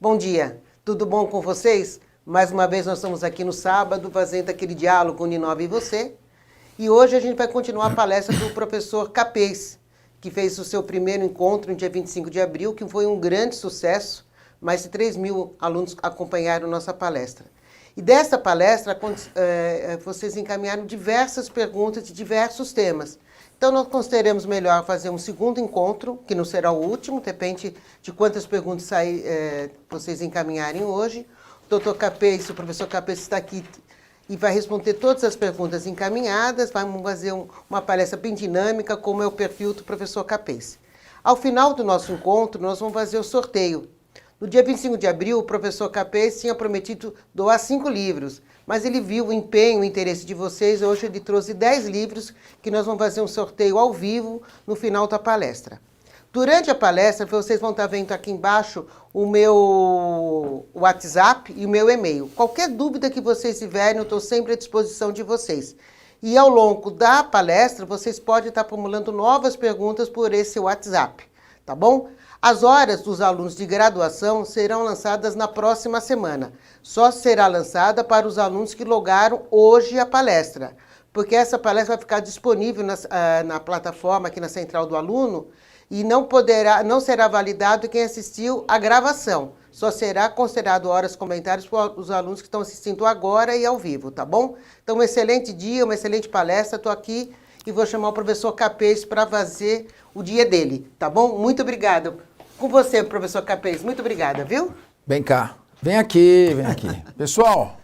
Bom dia, tudo bom com vocês? Mais uma vez nós estamos aqui no sábado fazendo aquele diálogo Uninove e você. E hoje a gente vai continuar a palestra do professor Capês, que fez o seu primeiro encontro no dia 25 de abril, que foi um grande sucesso. Mais de 3.000 alunos acompanharam nossa palestra. E dessa palestra, vocês encaminharam diversas perguntas de diversos temas. Então, nós consideramos melhor fazer um segundo encontro, que não será o último, depende de quantas perguntas vocês encaminharem hoje. O doutor Capês, o professor Capês está aqui e vai responder todas as perguntas encaminhadas. Vamos fazer uma palestra bem dinâmica, como é o perfil do professor Capês. Ao final do nosso encontro, nós vamos fazer o sorteio. No dia 25 de abril, o professor Capês tinha prometido doar 5 livros, mas ele viu o empenho, o interesse de vocês. Hoje ele trouxe 10 livros que nós vamos fazer um sorteio ao vivo no final da palestra. Durante a palestra, vocês vão estar vendo aqui embaixo o meu WhatsApp e o meu e-mail. Qualquer dúvida que vocês tiverem, eu estou sempre à disposição de vocês. E ao longo da palestra, vocês podem estar formulando novas perguntas por esse WhatsApp, tá bom? As horas dos alunos de graduação serão lançadas na próxima semana. Só será lançada para os alunos que logaram hoje a palestra, porque essa palestra vai ficar disponível na plataforma aqui na Central do Aluno e não será validado quem assistiu a gravação. Só será considerado horas comentários para os alunos que estão assistindo agora e ao vivo, tá bom? Então, um excelente dia, uma excelente palestra. Estou aqui e vou chamar o professor Capês para fazer o dia dele, tá bom? Muito obrigada. Com você, professor Capês. Muito obrigada, viu? Vem cá. Vem aqui, vem aqui. Pessoal,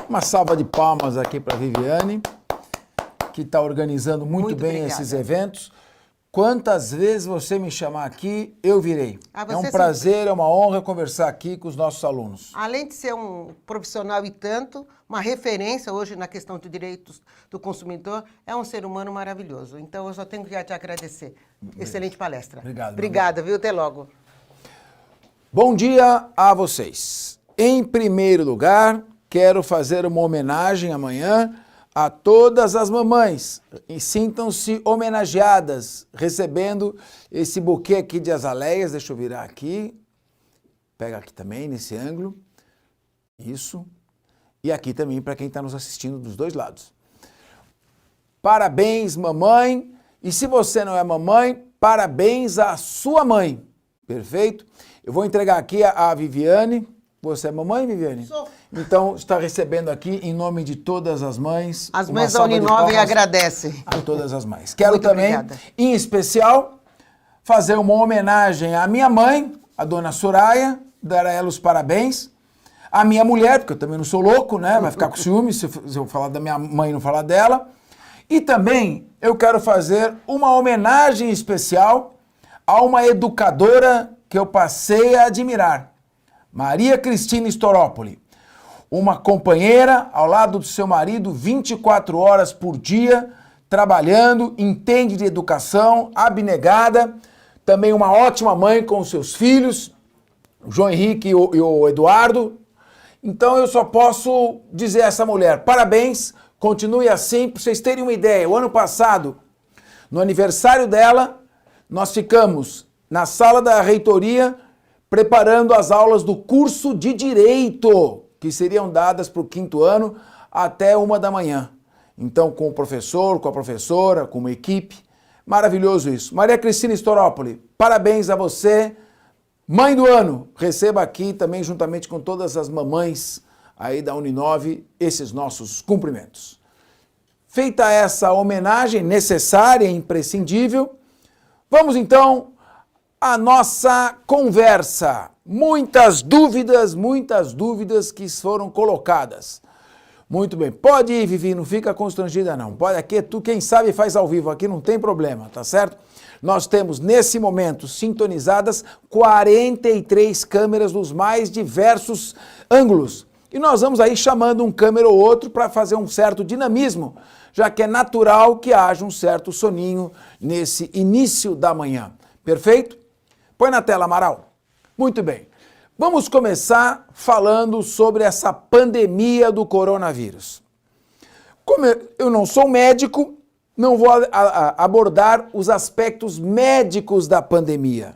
uma salva de palmas aqui para a Viviane, que está organizando muito bem obrigada. Esses eventos. Quantas vezes você me chamar aqui, eu virei. É um sempre... prazer, é uma honra conversar aqui com os nossos alunos. Além de ser um profissional e tanto, uma referência hoje na questão de direitos do consumidor, é um ser humano maravilhoso. Então, eu só tenho que te agradecer. Excelente palestra. Obrigado. Obrigada, viu? Até logo. Bom dia a vocês. Em primeiro lugar, quero fazer uma homenagem amanhã a todas as mamães. E sintam-se homenageadas, recebendo esse buquê aqui de azaleias. Deixa eu virar aqui. Pega aqui também, nesse ângulo. Isso. E aqui também para quem está nos assistindo dos dois lados. Parabéns, mamãe. E se você não é mamãe, parabéns à sua mãe. Perfeito? Eu vou entregar aqui a Viviane. Você é mamãe, Viviane? Sou. Então, está recebendo aqui, em nome de todas as mães. As mães da Uninove agradecem. A todas as mães. Quero Muito também, obrigada. em especial, fazer uma homenagem à minha mãe, a dona Soraya, dar a ela os parabéns. A minha mulher, porque eu também não sou louco, né? Vai ficar com ciúme se eu falar da minha mãe e não falar dela. E também eu quero fazer uma homenagem especial a uma educadora que eu passei a admirar. Maria Cristina Storópoli, uma companheira ao lado do seu marido 24 horas por dia, trabalhando, entende de educação, abnegada, também uma ótima mãe com os seus filhos, o João Henrique e o Eduardo. Então eu só posso dizer a essa mulher, parabéns, continue assim. Para vocês terem uma ideia, o ano passado, no aniversário dela, nós ficamos na sala da reitoria preparando as aulas do curso de Direito, que seriam dadas para o 5º ano até 1 da manhã. Então, com o professor, com a professora, com uma equipe. Maravilhoso isso. Maria Cristina Storópoli, parabéns a você. Mãe do ano, receba aqui também, juntamente com todas as mamães aí da Uninove, esses nossos cumprimentos. Feita essa homenagem necessária e imprescindível, vamos então à nossa conversa. Muitas dúvidas que foram colocadas. Muito bem, pode ir, Vivi, não fica constrangida não. Pode, aqui tu quem sabe faz ao vivo, aqui não tem problema, tá certo? Nós temos nesse momento sintonizadas 43 câmeras dos mais diversos ângulos. E nós vamos aí chamando um câmera ou outro para fazer um certo dinamismo, já que é natural que haja um certo soninho nesse início da manhã. Perfeito? Põe na tela, Amaral. Muito bem. Vamos começar falando sobre essa pandemia do coronavírus. Como eu não sou médico, não vou abordar os aspectos médicos da pandemia.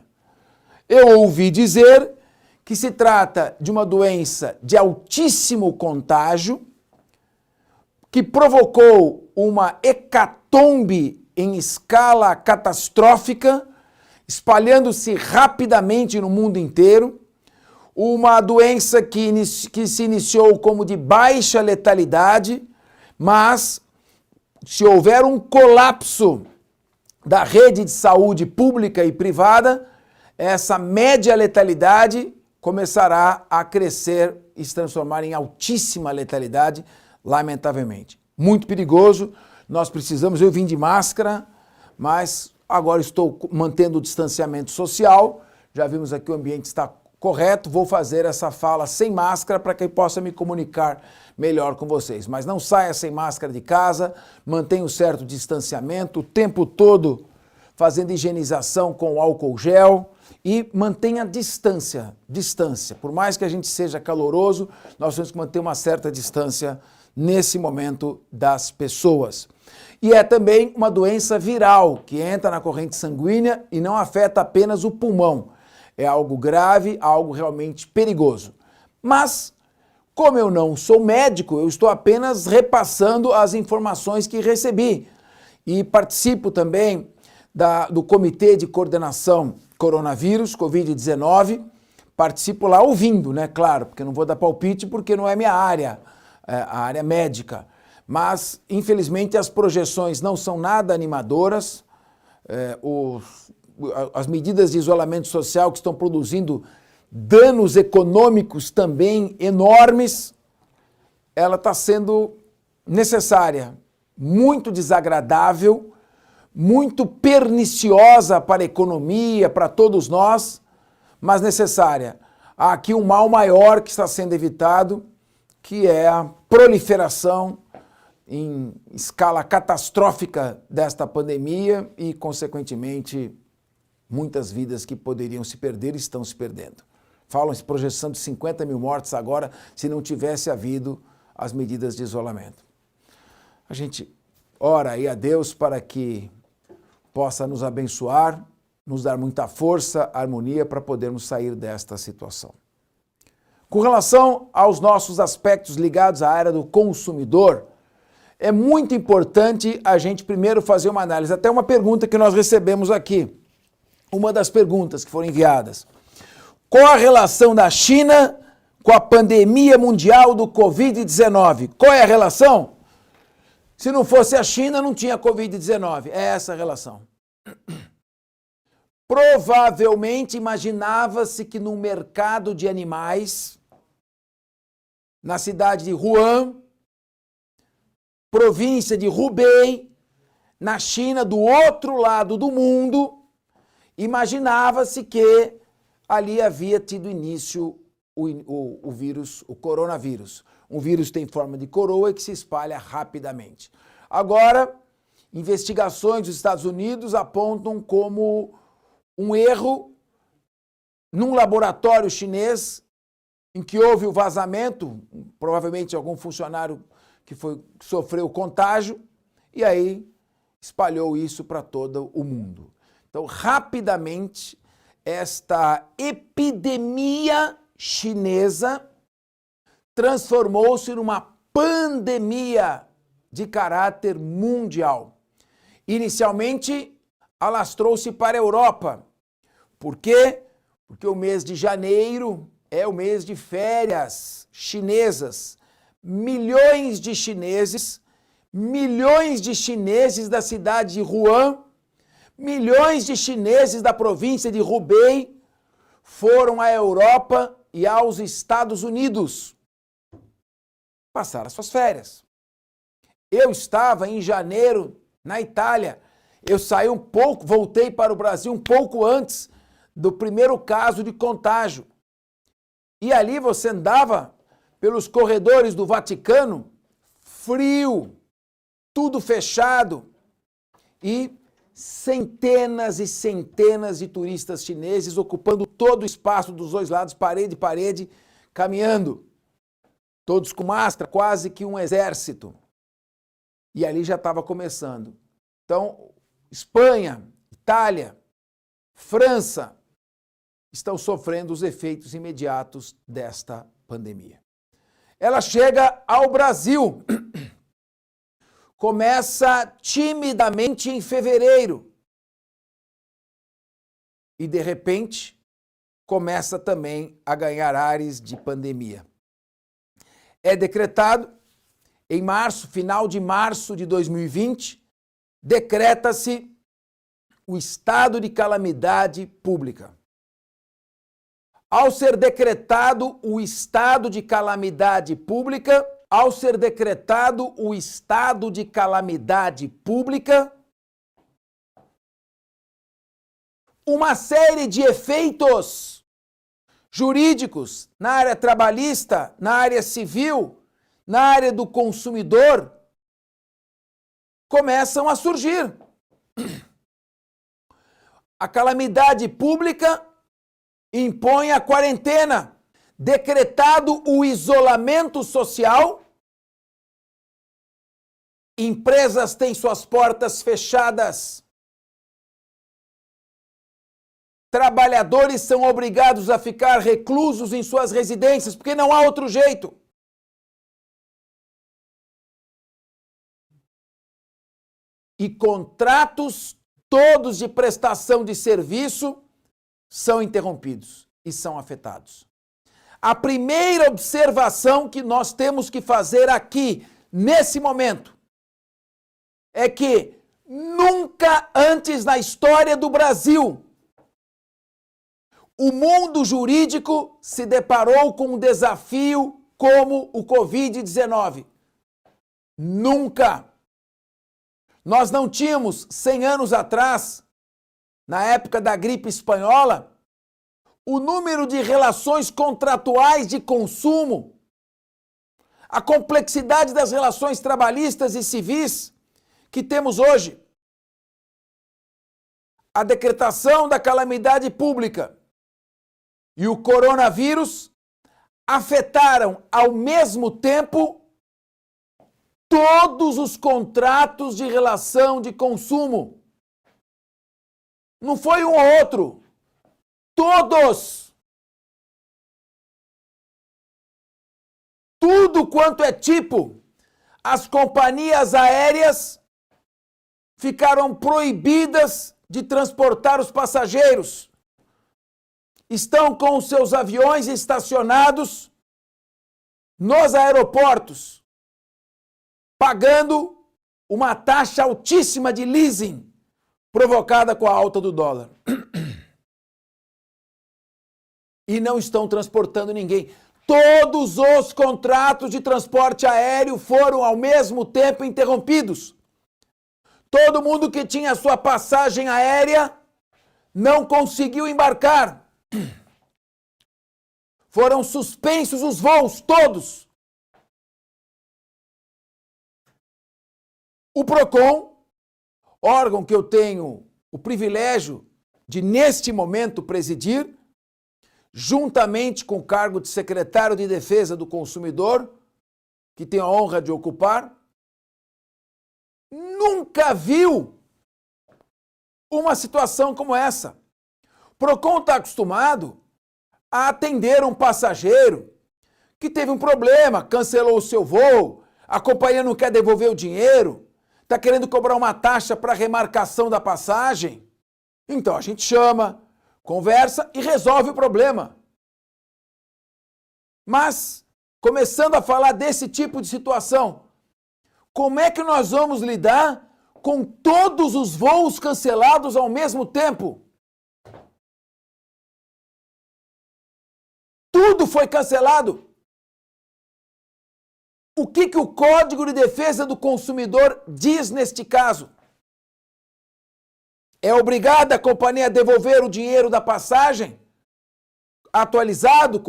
Eu ouvi dizer que se trata de uma doença de altíssimo contágio, que provocou uma hecatombe em escala catastrófica, espalhando-se rapidamente no mundo inteiro, uma doença que se iniciou como de baixa letalidade, mas se houver um colapso da rede de saúde pública e privada, essa média letalidade começará a crescer e se transformar em altíssima letalidade, lamentavelmente. Muito perigoso, nós precisamos, eu vim de máscara, mas agora estou mantendo o distanciamento social, já vimos aqui o ambiente está correto, vou fazer essa fala sem máscara para que eu possa me comunicar melhor com vocês. Mas não saia sem máscara de casa, mantenha um certo distanciamento, o tempo todo fazendo higienização com álcool gel e mantenha distância. Por mais que a gente seja caloroso, nós temos que manter uma certa distância nesse momento das pessoas. E é também uma doença viral que entra na corrente sanguínea e não afeta apenas o pulmão. É algo grave, algo realmente perigoso. Mas, como eu não sou médico, eu estou apenas repassando as informações que recebi. E participo também do Comitê de Coordenação Coronavírus, Covid-19. Participo lá ouvindo, né? Claro, porque não vou dar palpite porque não é minha área, a área médica. Mas, infelizmente, as projeções não são nada animadoras. As medidas de isolamento social que estão produzindo danos econômicos também enormes, ela está sendo necessária, muito desagradável, muito perniciosa para a economia, para todos nós, mas necessária. Há aqui um mal maior que está sendo evitado, que é a proliferação em escala catastrófica desta pandemia e, consequentemente, muitas vidas que poderiam se perder estão se perdendo. Falam em projeção de 50 mil mortes agora, se não tivesse havido as medidas de isolamento. A gente ora aí a Deus para que possa nos abençoar, nos dar muita força, harmonia para podermos sair desta situação. Com relação aos nossos aspectos ligados à área do consumidor, é muito importante a gente primeiro fazer uma análise. Até uma pergunta que nós recebemos aqui. Uma das perguntas que foram enviadas. Qual a relação da China com a pandemia mundial do Covid-19? Qual é a relação? Se não fosse a China, não tinha Covid-19. É essa a relação. Provavelmente imaginava-se que no mercado de animais, na cidade de Wuhan, província de Hubei, na China, do outro lado do mundo, imaginava-se que ali havia tido início o vírus, o coronavírus. Um vírus tem forma de coroa e que se espalha rapidamente. Agora, investigações dos Estados Unidos apontam como um erro num laboratório chinês em que houve o vazamento, provavelmente algum funcionário que sofreu contágio, e aí espalhou isso para todo o mundo. Então, rapidamente, esta epidemia chinesa transformou-se numa pandemia de caráter mundial. Inicialmente, alastrou-se para a Europa. Por quê? Porque o mês de janeiro é o mês de férias chinesas. Milhões de chineses da cidade de Wuhan, milhões de chineses da província de Hubei foram à Europa e aos Estados Unidos passar as suas férias. Eu estava em janeiro na Itália. Eu saí um pouco, voltei para o Brasil um pouco antes do primeiro caso de contágio. E ali você andava pelos corredores do Vaticano, frio, tudo fechado, e centenas e centenas de turistas chineses ocupando todo o espaço dos dois lados, parede a parede, caminhando. Todos com máscara, quase que um exército. E ali já estava começando. Então, Espanha, Itália, França, estão sofrendo os efeitos imediatos desta pandemia. Ela chega ao Brasil, começa timidamente em fevereiro e, de repente, começa também a ganhar ares de pandemia. É decretado em março, final de março de 2020, decreta-se o estado de calamidade pública. Ao ser decretado o estado de calamidade pública, uma série de efeitos jurídicos na área trabalhista, na área civil, na área do consumidor, começam a surgir. A calamidade pública impõe a quarentena, decretado o isolamento social, empresas têm suas portas fechadas, trabalhadores são obrigados a ficar reclusos em suas residências, porque não há outro jeito. E contratos todos de prestação de serviço são interrompidos e são afetados. A primeira observação que nós temos que fazer aqui, nesse momento, é que nunca antes na história do Brasil o mundo jurídico se deparou com um desafio como o Covid-19. Nunca! Nós não tínhamos, 100 anos atrás, na época da gripe espanhola, o número de relações contratuais de consumo, a complexidade das relações trabalhistas e civis que temos hoje. A decretação da calamidade pública e o coronavírus afetaram ao mesmo tempo todos os contratos de relação de consumo. Não foi um ou outro. Todos. Tudo quanto é tipo. As companhias aéreas ficaram proibidas de transportar os passageiros. Estão com os seus aviões estacionados nos aeroportos, pagando uma taxa altíssima de leasing provocada com a alta do dólar. E não estão transportando ninguém. Todos os contratos de transporte aéreo foram ao mesmo tempo interrompidos. Todo mundo que tinha sua passagem aérea não conseguiu embarcar. Foram suspensos os voos, todos. O PROCON, órgão que eu tenho o privilégio de, neste momento, presidir, juntamente com o cargo de secretário de Defesa do Consumidor, que tenho a honra de ocupar, nunca viu uma situação como essa. O PROCON está acostumado a atender um passageiro que teve um problema, cancelou o seu voo, a companhia não quer devolver o dinheiro, está querendo cobrar uma taxa para remarcação da passagem. Então a gente chama, conversa e resolve o problema. Mas, começando a falar desse tipo de situação, como é que nós vamos lidar com todos os voos cancelados ao mesmo tempo? Tudo foi cancelado. O que o Código de Defesa do Consumidor diz neste caso? É obrigada a companhia a devolver o dinheiro da passagem atualizado,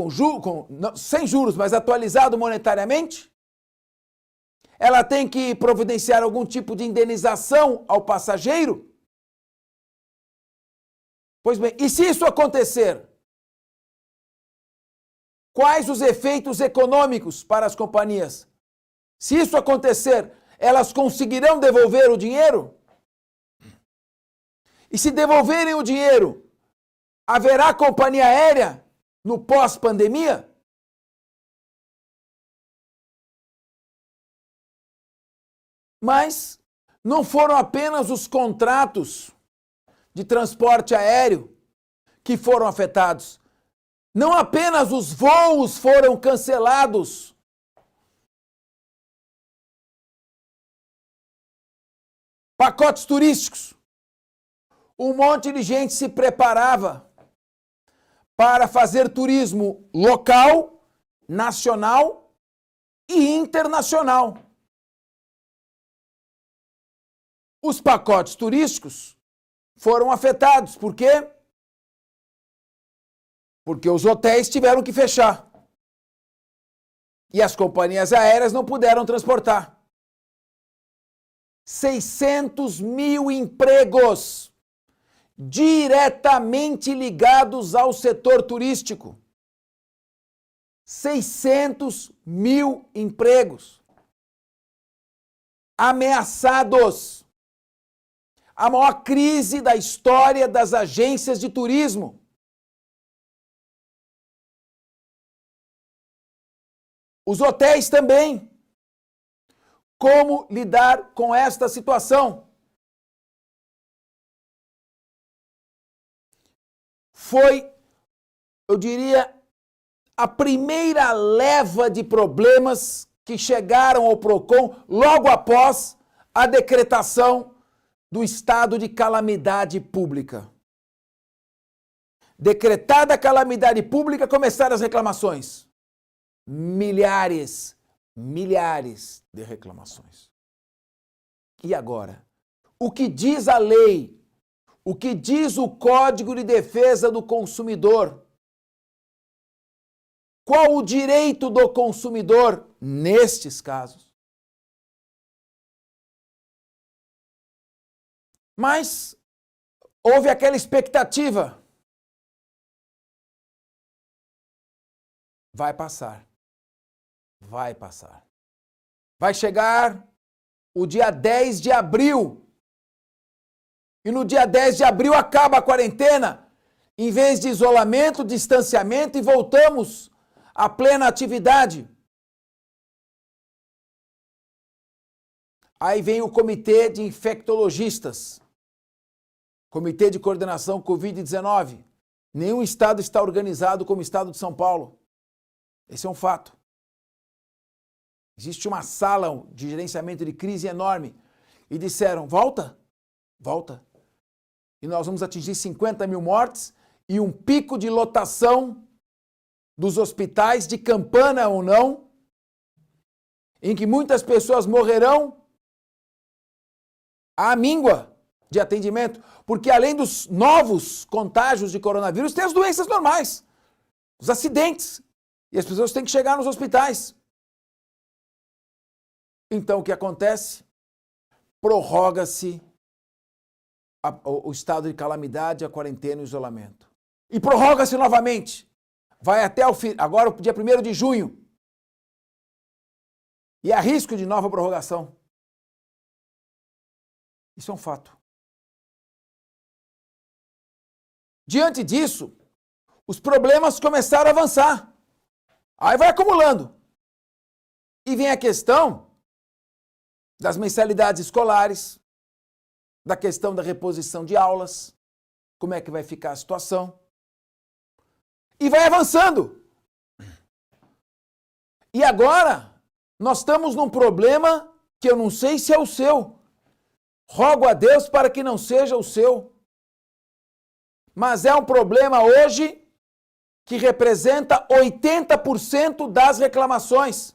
sem juros, mas atualizado monetariamente? Ela tem que providenciar algum tipo de indenização ao passageiro? Pois bem, e se isso acontecer? Quais os efeitos econômicos para as companhias? Se isso acontecer, elas conseguirão devolver o dinheiro? E se devolverem o dinheiro, Haverá companhia aérea no pós-pandemia? Mas não foram apenas os contratos de transporte aéreo que foram afetados. Não apenas os voos foram cancelados. Pacotes turísticos. Um monte de gente se preparava para fazer turismo local, nacional e internacional. Os pacotes turísticos foram afetados. Por quê? Porque os hotéis tiveram que fechar. E as companhias aéreas não puderam transportar. 600 mil empregos diretamente ligados ao setor turístico. 600 mil empregos ameaçados. A maior crise da história das agências de turismo. Os hotéis também. Como lidar com esta situação? Foi, eu diria, a primeira leva de problemas que chegaram ao PROCON logo após a decretação do estado de calamidade pública. Decretada a calamidade pública, começaram as reclamações. Milhares de reclamações. E agora? O que diz a lei? O que diz o Código de Defesa do Consumidor? Qual o direito do consumidor nestes casos? Mas houve aquela expectativa. Vai passar. Vai passar. Vai chegar o dia 10 de abril. E no dia 10 de abril acaba a quarentena. Em vez de isolamento, distanciamento, e voltamos à plena atividade. Aí vem o Comitê de Infectologistas. Comitê de Coordenação Covid-19. Nenhum estado está organizado como o estado de São Paulo. Esse é um fato. Existe uma sala de gerenciamento de crise enorme. E disseram, volta. E nós vamos atingir 50 mil mortes e um pico de lotação dos hospitais, de campana ou não, em que muitas pessoas morrerão à míngua de atendimento, porque além dos novos contágios de coronavírus, tem as doenças normais, os acidentes, e as pessoas têm que chegar nos hospitais. Então, o que acontece? Prorroga-se o estado de calamidade, a quarentena e o isolamento. E prorroga-se novamente. Vai até agora o dia 1º de junho. E há risco de nova prorrogação. Isso é um fato. Diante disso, os problemas começaram a avançar. Aí vai acumulando. E vem a questão das mensalidades escolares, da questão da reposição de aulas, como é que vai ficar a situação. E vai avançando. E agora, nós estamos num problema que eu não sei se é o seu. Rogo a Deus para que não seja o seu. Mas é um problema hoje que representa 80% das reclamações.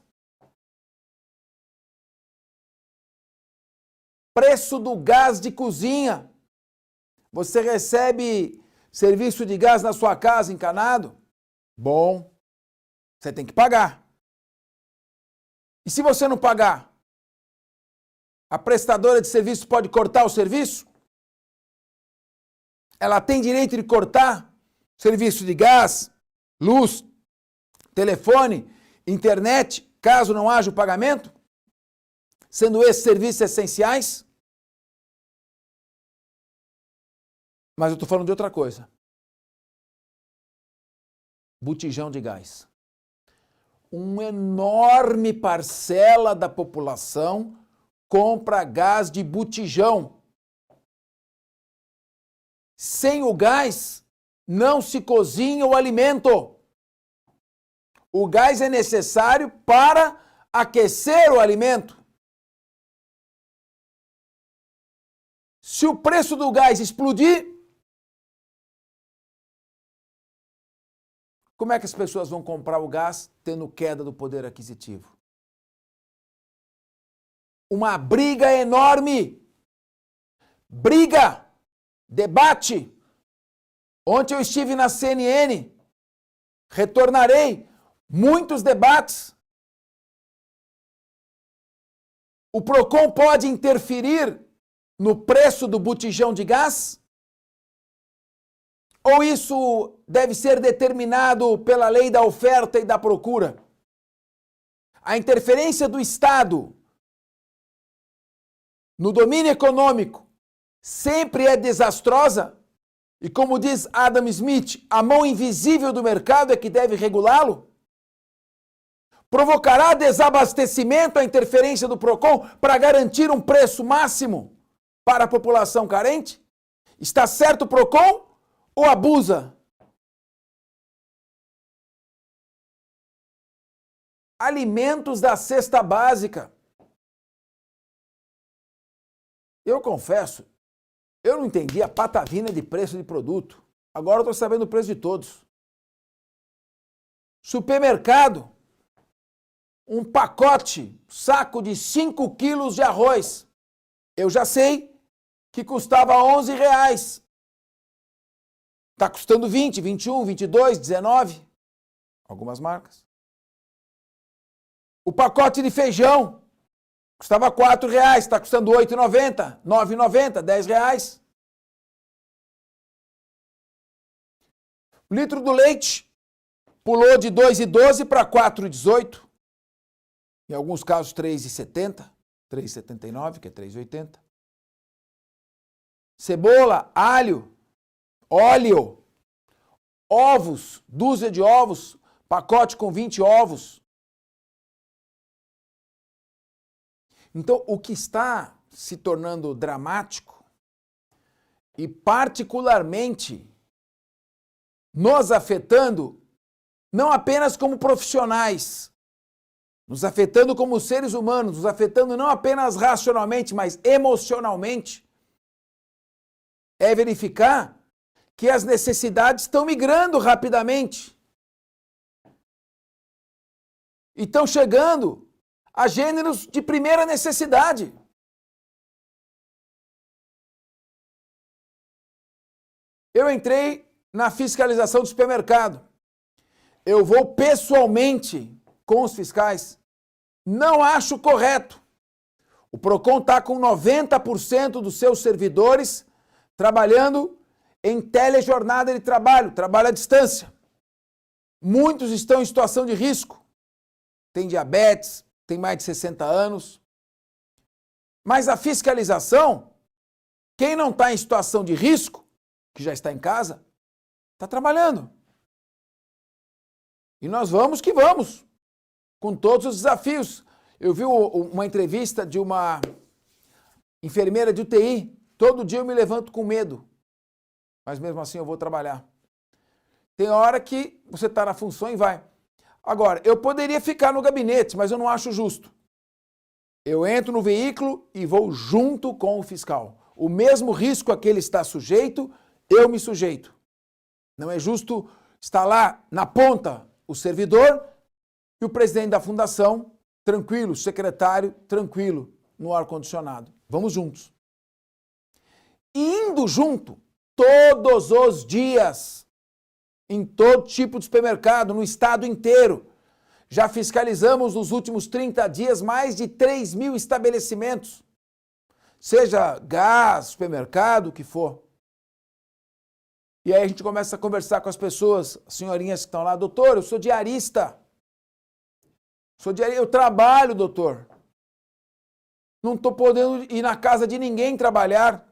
Preço do gás de cozinha. Você recebe serviço de gás na sua casa encanado? Bom, você tem que pagar. E se você não pagar, a prestadora de serviço pode cortar o serviço? Ela tem direito de cortar serviço de gás, luz, telefone, internet, caso não haja o pagamento? Sendo esses serviços essenciais? Mas eu estou falando de outra coisa. botijão de gás. Uma enorme parcela da população compra gás de botijão. Sem o gás, não se cozinha o alimento. O gás é necessário para aquecer o alimento. Se o preço do gás explodir, como é que as pessoas vão comprar o gás tendo queda do poder aquisitivo? Uma briga enorme. Briga. Debate. Ontem eu estive na CNN. Retornarei. Muitos debates. O Procon pode interferir no preço do botijão de gás? Ou isso deve ser determinado pela lei da oferta e da procura? A interferência do Estado no domínio econômico sempre é desastrosa? E como diz Adam Smith, a mão invisível do mercado é que deve regulá-lo? Provocará desabastecimento a interferência do Procon para garantir um preço máximo para a população carente? Está certo o Procon ou abusa? Alimentos da cesta básica. Eu confesso, eu não entendi a patavina de preço de produto. Agora eu estou sabendo o preço de todos. Supermercado, um pacote, saco de 5 quilos de arroz. Eu já sei que custava R$11. Está custando 20, 21, 22, 19. Algumas marcas. O pacote de feijão custava R$4, está custando R$8,90, R$9,90, R$10. O litro do leite pulou de 2,12 para 4,18. Em alguns casos, 3,70, 3,79, que é 3,80. Cebola, alho, óleo, ovos, dúzia de ovos, pacote com 20 ovos. Então, o que está se tornando dramático e particularmente nos afetando, não apenas como profissionais, nos afetando como seres humanos, nos afetando não apenas racionalmente, mas emocionalmente, é verificar que as necessidades estão migrando rapidamente. E estão chegando a gêneros de primeira necessidade. Eu entrei na fiscalização do supermercado. Eu vou pessoalmente com os fiscais. Não acho correto. O Procon está com 90% dos seus servidores trabalhando em telejornada de trabalho, trabalho à distância. Muitos estão em situação de risco. Tem diabetes, tem mais de 60 anos. Mas a fiscalização, quem não está em situação de risco, que já está em casa, está trabalhando. E nós vamos que vamos, com todos os desafios. Eu vi uma entrevista de uma enfermeira de UTI. Todo dia eu me levanto com medo, mas mesmo assim eu vou trabalhar. Tem hora que você está na função e vai. Agora, eu poderia ficar no gabinete, mas eu não acho justo. Eu entro no veículo e vou junto com o fiscal. O mesmo risco a que ele está sujeito, eu me sujeito. Não é justo estar lá na ponta o servidor e o presidente da fundação tranquilo, o secretário tranquilo no ar-condicionado. Vamos juntos. E indo junto todos os dias, em todo tipo de supermercado, no estado inteiro. Já fiscalizamos nos últimos 30 dias mais de 3.000 estabelecimentos, seja gás, supermercado, o que for. E aí a gente começa a conversar com as pessoas, as senhorinhas que estão lá, doutor, eu sou diarista. Eu trabalho, doutor. Não estou podendo ir na casa de ninguém trabalhar.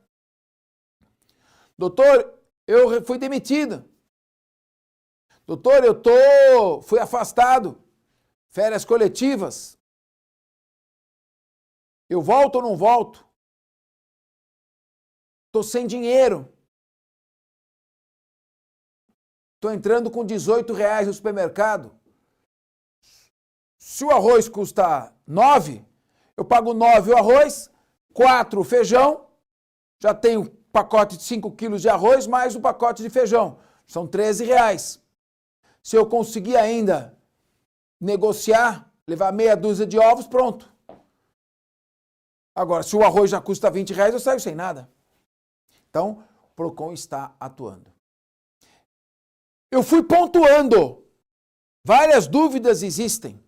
Doutor, eu fui demitida. Doutor, fui afastado. Férias coletivas. Eu volto ou não volto? Estou sem dinheiro. Estou entrando com R$18 no supermercado. Se o arroz custa 9, eu pago 9 o arroz, 4 o feijão, já tenho um pacote de 5 quilos de arroz mais um pacote de feijão. São R$13. Se eu conseguir ainda negociar, levar meia dúzia de ovos, pronto. Agora, se o arroz já custa R$20, eu saio sem nada. Então, o Procon está atuando. Eu fui pontuando. Várias dúvidas existem.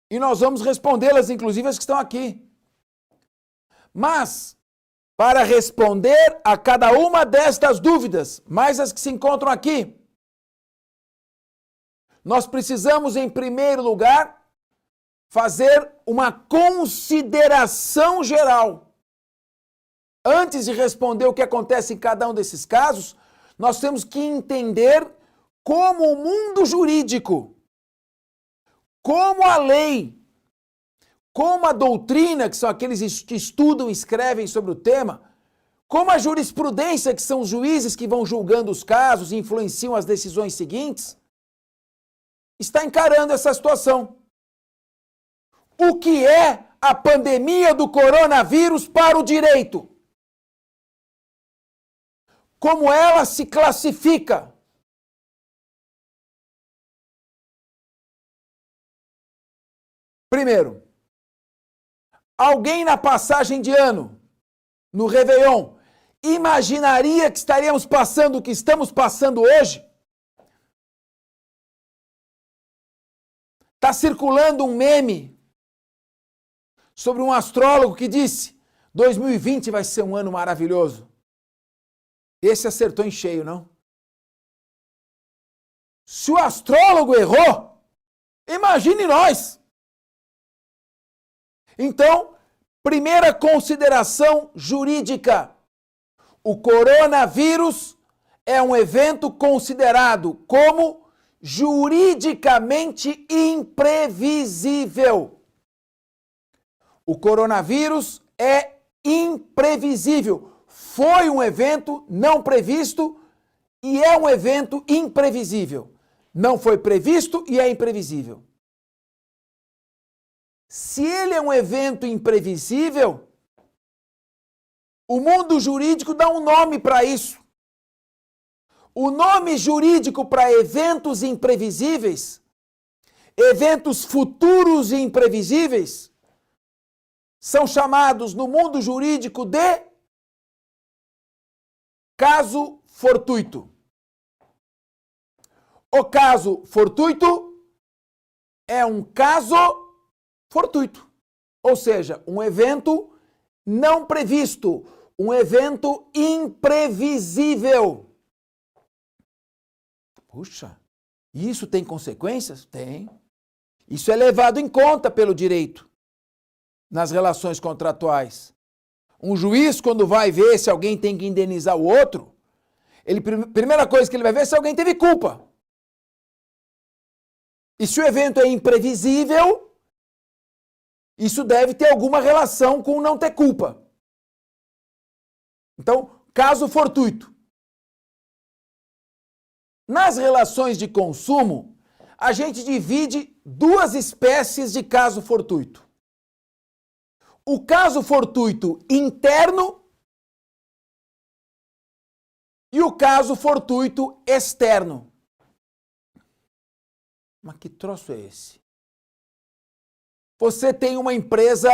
E nós vamos respondê-las, inclusive as que estão aqui. Mas, para responder a cada uma destas dúvidas, mais as que se encontram aqui, nós precisamos, em primeiro lugar, fazer uma consideração geral. Antes de responder o que acontece em cada um desses casos, nós temos que entender como o mundo jurídico, como a lei, como a doutrina, que são aqueles que estudam e escrevem sobre o tema, como a jurisprudência, que são os juízes que vão julgando os casos e influenciam as decisões seguintes, está encarando essa situação. O que é a pandemia do coronavírus para o direito? Como ela se classifica? Primeiro, alguém na passagem de ano, no Réveillon, imaginaria que estaríamos passando o que estamos passando hoje? Está circulando um meme sobre um astrólogo que disse: 2020 vai ser um ano maravilhoso. Esse acertou em cheio, não? Se o astrólogo errou, imagine nós. Então, primeira consideração jurídica. O coronavírus é um evento considerado como juridicamente imprevisível. O coronavírus é imprevisível. Foi um evento não previsto e é um evento imprevisível. Não foi previsto e é imprevisível. Se ele é um evento imprevisível, o mundo jurídico dá um nome para isso. O nome jurídico para eventos imprevisíveis, eventos futuros e imprevisíveis, são chamados no mundo jurídico de caso fortuito. O caso fortuito é um caso fortuito, ou seja, um evento não previsto, um evento imprevisível. Puxa, isso tem consequências? Tem. Isso é levado em conta pelo direito nas relações contratuais. Um juiz, quando vai ver se alguém tem que indenizar o outro, primeira coisa que ele vai ver é se alguém teve culpa. E se o evento é imprevisível, isso deve ter alguma relação com não ter culpa. Então, caso fortuito. Nas relações de consumo, a gente divide duas espécies de caso fortuito. O caso fortuito interno e o caso fortuito externo. Mas que troço é esse? Você tem uma empresa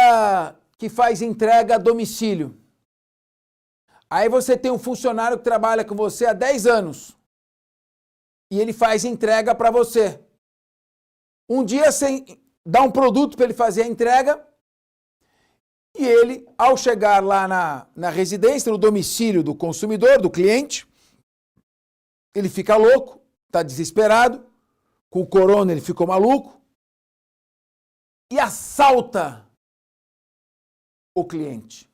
que faz entrega a domicílio. Aí você tem um funcionário que trabalha com você há 10 anos. E ele faz entrega para você. Um dia você dá um produto para ele fazer a entrega e ele, ao chegar lá na residência, no domicílio do consumidor, do cliente, ele fica louco, está desesperado, com o corona ele ficou maluco e assalta o cliente.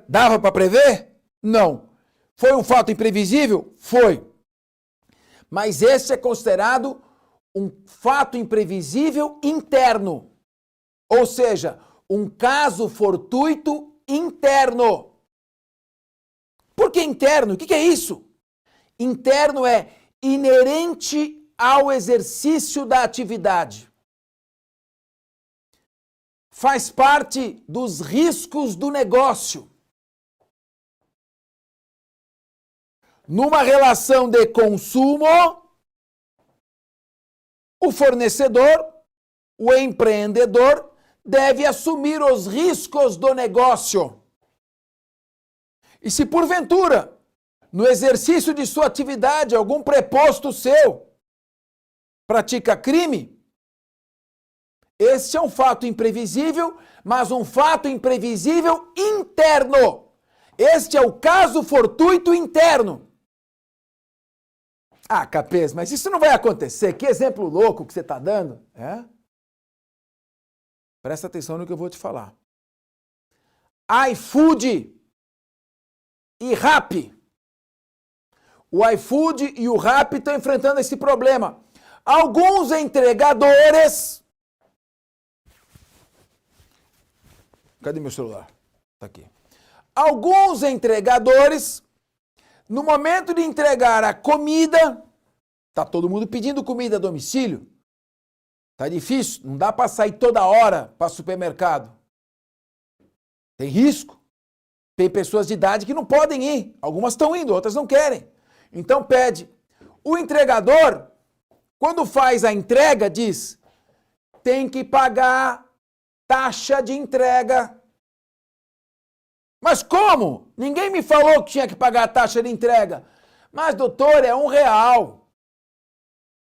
Dava para prever? Não. Foi um fato imprevisível? Foi. Mas esse é considerado um fato imprevisível interno. Ou seja, um caso fortuito interno. Por que interno? O que é isso? Interno é inerente ao exercício da atividade. Faz parte dos riscos do negócio. Numa relação de consumo, o fornecedor, o empreendedor, deve assumir os riscos do negócio. E se porventura, no exercício de sua atividade, algum preposto seu pratica crime, este é um fato imprevisível, mas um fato imprevisível interno. Este é o caso fortuito interno. Ah, Capês, mas isso não vai acontecer. Que exemplo louco que você está dando. É? Presta atenção no que eu vou te falar. iFood e Rappi. O iFood e o Rappi estão enfrentando esse problema. Alguns entregadores... Cadê meu celular? Tá aqui. Alguns entregadores, no momento de entregar a comida, tá todo mundo pedindo comida a domicílio. Tá difícil, não dá para sair toda hora para supermercado. Tem risco. Tem pessoas de idade que não podem ir. Algumas estão indo, outras não querem. Então pede. O entregador, quando faz a entrega, diz: tem que pagar taxa de entrega. Mas como? Ninguém me falou que tinha que pagar a taxa de entrega. Mas, doutor, é R$1.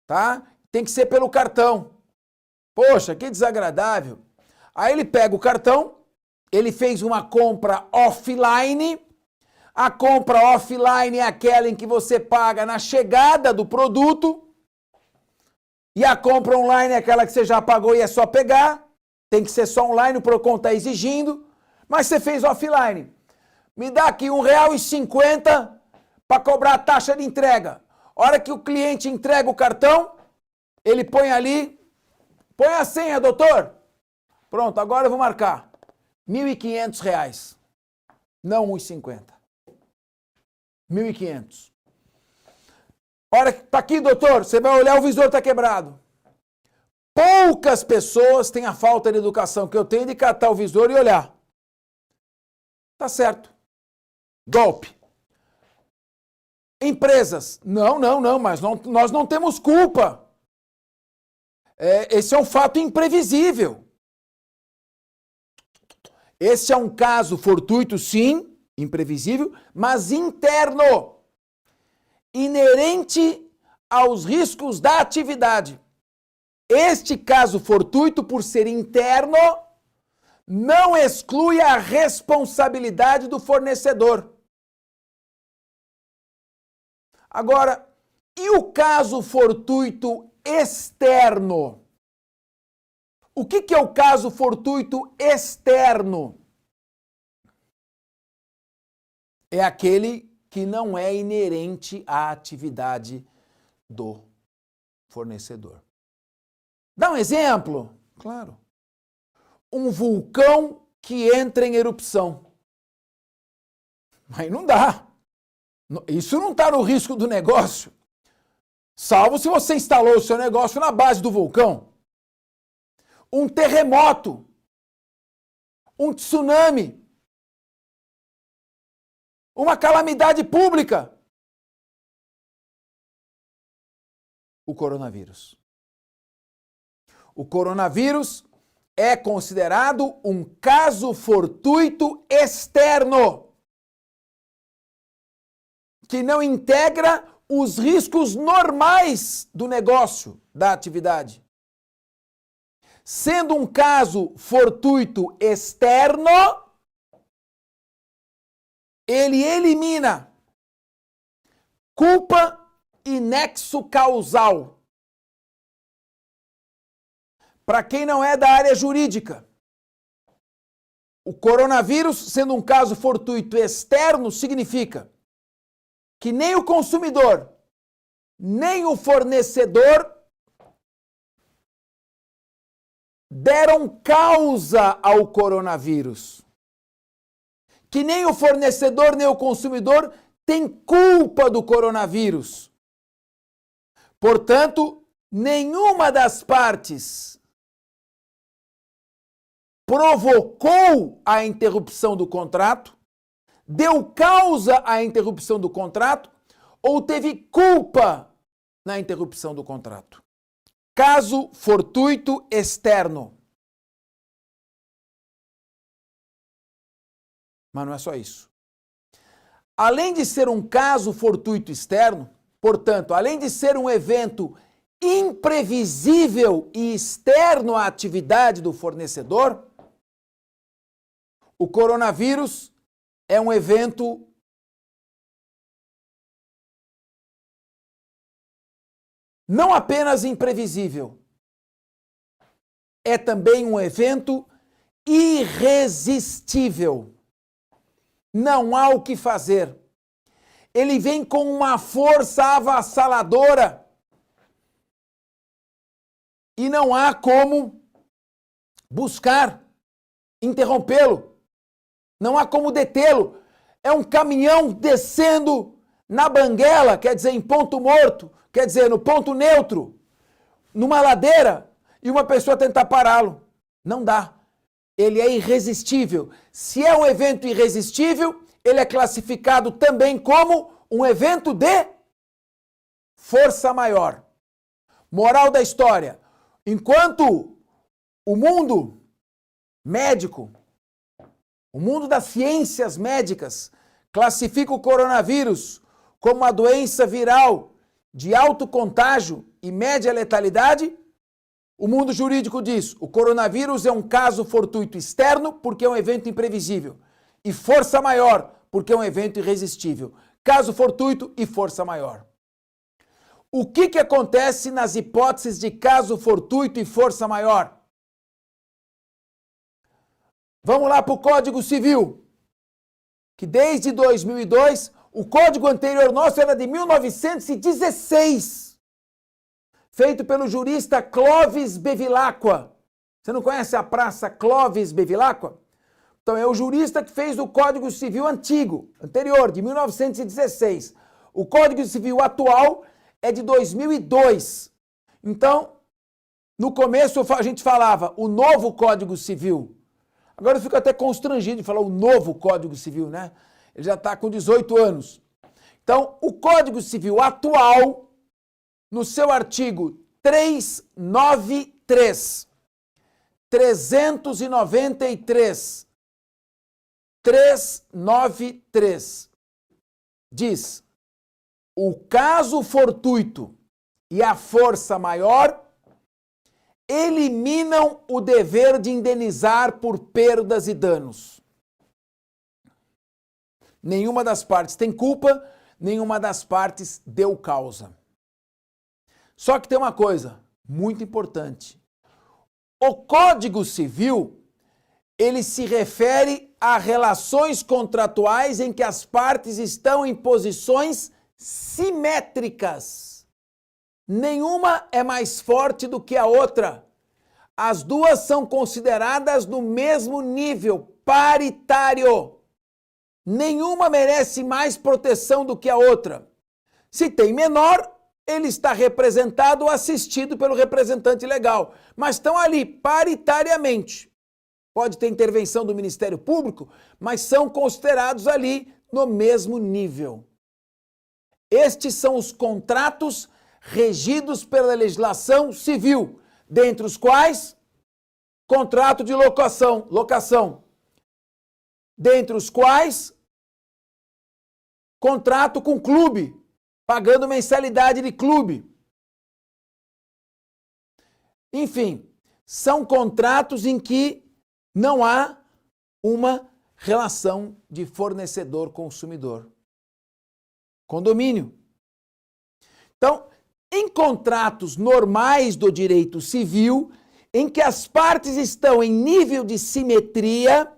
Tá? Tem que ser pelo cartão. Poxa, que desagradável. Aí ele pega o cartão, ele fez uma compra offline. A compra offline é aquela em que você paga na chegada do produto. E a compra online é aquela que você já pagou e é só pegar. Tem que ser só online, o Procon está exigindo. Mas você fez offline. Me dá aqui R$1,50 para cobrar a taxa de entrega. Hora que o cliente entrega o cartão, ele põe ali, põe a senha, doutor. Pronto, agora eu vou marcar. R$1.500. Não R$1,50. 1.500. Hora que tá aqui, doutor, você vai olhar, o visor está quebrado. Poucas pessoas têm a falta de educação que eu tenho de catar o visor e olhar. Tá certo. Golpe. Empresas. Não, mas nós não temos culpa. Esse é um fato imprevisível. Esse é um caso fortuito, sim, imprevisível, mas interno. Inerente aos riscos da atividade. Este caso fortuito, por ser interno, não exclui a responsabilidade do fornecedor. Agora, e o caso fortuito externo? O que é o caso fortuito externo? É aquele que não é inerente à atividade do fornecedor. Dá um exemplo? Claro. Um vulcão que entra em erupção. Mas não dá. Isso não está no risco do negócio. Salvo se você instalou o seu negócio na base do vulcão. Um terremoto. Um tsunami. Uma calamidade pública. O coronavírus. O coronavírus é considerado um caso fortuito externo, que não integra os riscos normais do negócio, da atividade. Sendo um caso fortuito externo, ele elimina culpa e nexo causal. Para quem não é da área jurídica, o coronavírus, sendo um caso fortuito externo, significa que nem o consumidor, nem o fornecedor deram causa ao coronavírus. Que nem o fornecedor nem o consumidor tem culpa do coronavírus. Portanto, nenhuma das partes provocou a interrupção do contrato, deu causa à interrupção do contrato ou teve culpa na interrupção do contrato. Caso fortuito externo. Mas não é só isso. Além de ser um caso fortuito externo, portanto, além de ser um evento imprevisível e externo à atividade do fornecedor, o coronavírus é um evento não apenas imprevisível, é também um evento irresistível. Não há o que fazer. Ele vem com uma força avassaladora e não há como buscar interrompê-lo. Não há como detê-lo. É um caminhão descendo na banguela, quer dizer, em ponto morto, quer dizer, no ponto neutro, numa ladeira, e uma pessoa tentar pará-lo. Não dá. Ele é irresistível. Se é um evento irresistível, ele é classificado também como um evento de força maior. Moral da história: enquanto o mundo médico, o mundo das ciências médicas, classifica o coronavírus como uma doença viral de alto contágio e média letalidade, o mundo jurídico diz: o coronavírus é um caso fortuito externo porque é um evento imprevisível e força maior porque é um evento irresistível. Caso fortuito e força maior. O que acontece nas hipóteses de caso fortuito e força maior? Vamos lá para o Código Civil, que desde 2002, o código anterior nosso era de 1916, feito pelo jurista Clovis Bevilacqua. Você não conhece a praça Clovis Bevilacqua? Então é o jurista que fez o Código Civil antigo, anterior, de 1916. O Código Civil atual é de 2002. Então, no começo a gente falava o novo Código Civil. Agora eu fico até constrangido de falar o novo Código Civil, né? Ele já está com 18 anos. Então, o Código Civil atual, no seu artigo 393, 393, diz: o caso fortuito e a força maior eliminam o dever de indenizar por perdas e danos. Nenhuma das partes tem culpa, nenhuma das partes deu causa. Só que tem uma coisa muito importante. O Código Civil, ele se refere a relações contratuais em que as partes estão em posições simétricas. Nenhuma é mais forte do que a outra. As duas são consideradas no mesmo nível, paritário. Nenhuma merece mais proteção do que a outra. Se tem menor, ele está representado ou assistido pelo representante legal. Mas estão ali paritariamente. Pode ter intervenção do Ministério Público, mas são considerados ali no mesmo nível. Estes são os contratos regidos pela legislação civil, dentre os quais contrato de locação, dentre os quais contrato com clube, pagando mensalidade de clube. Enfim, são contratos em que não há uma relação de fornecedor-consumidor. Condomínio. Então, em contratos normais do direito civil, em que as partes estão em nível de simetria,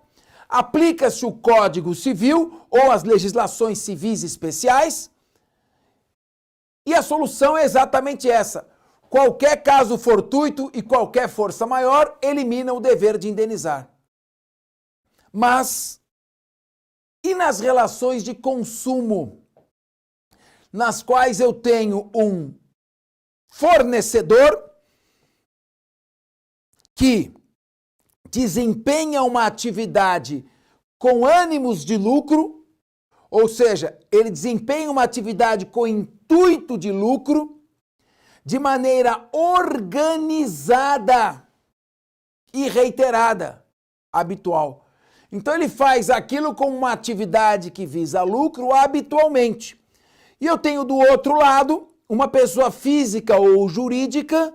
aplica-se o Código Civil ou as legislações civis especiais E a solução é exatamente essa. Qualquer caso fortuito e qualquer força maior elimina o dever de indenizar. Mas, e nas relações de consumo, nas quais eu tenho um fornecedor que desempenha uma atividade com ânimos de lucro, ou seja, ele desempenha uma atividade com intuito de lucro, de maneira organizada e reiterada, habitual. Então ele faz aquilo como uma atividade que visa lucro habitualmente. E eu tenho do outro lado uma pessoa física ou jurídica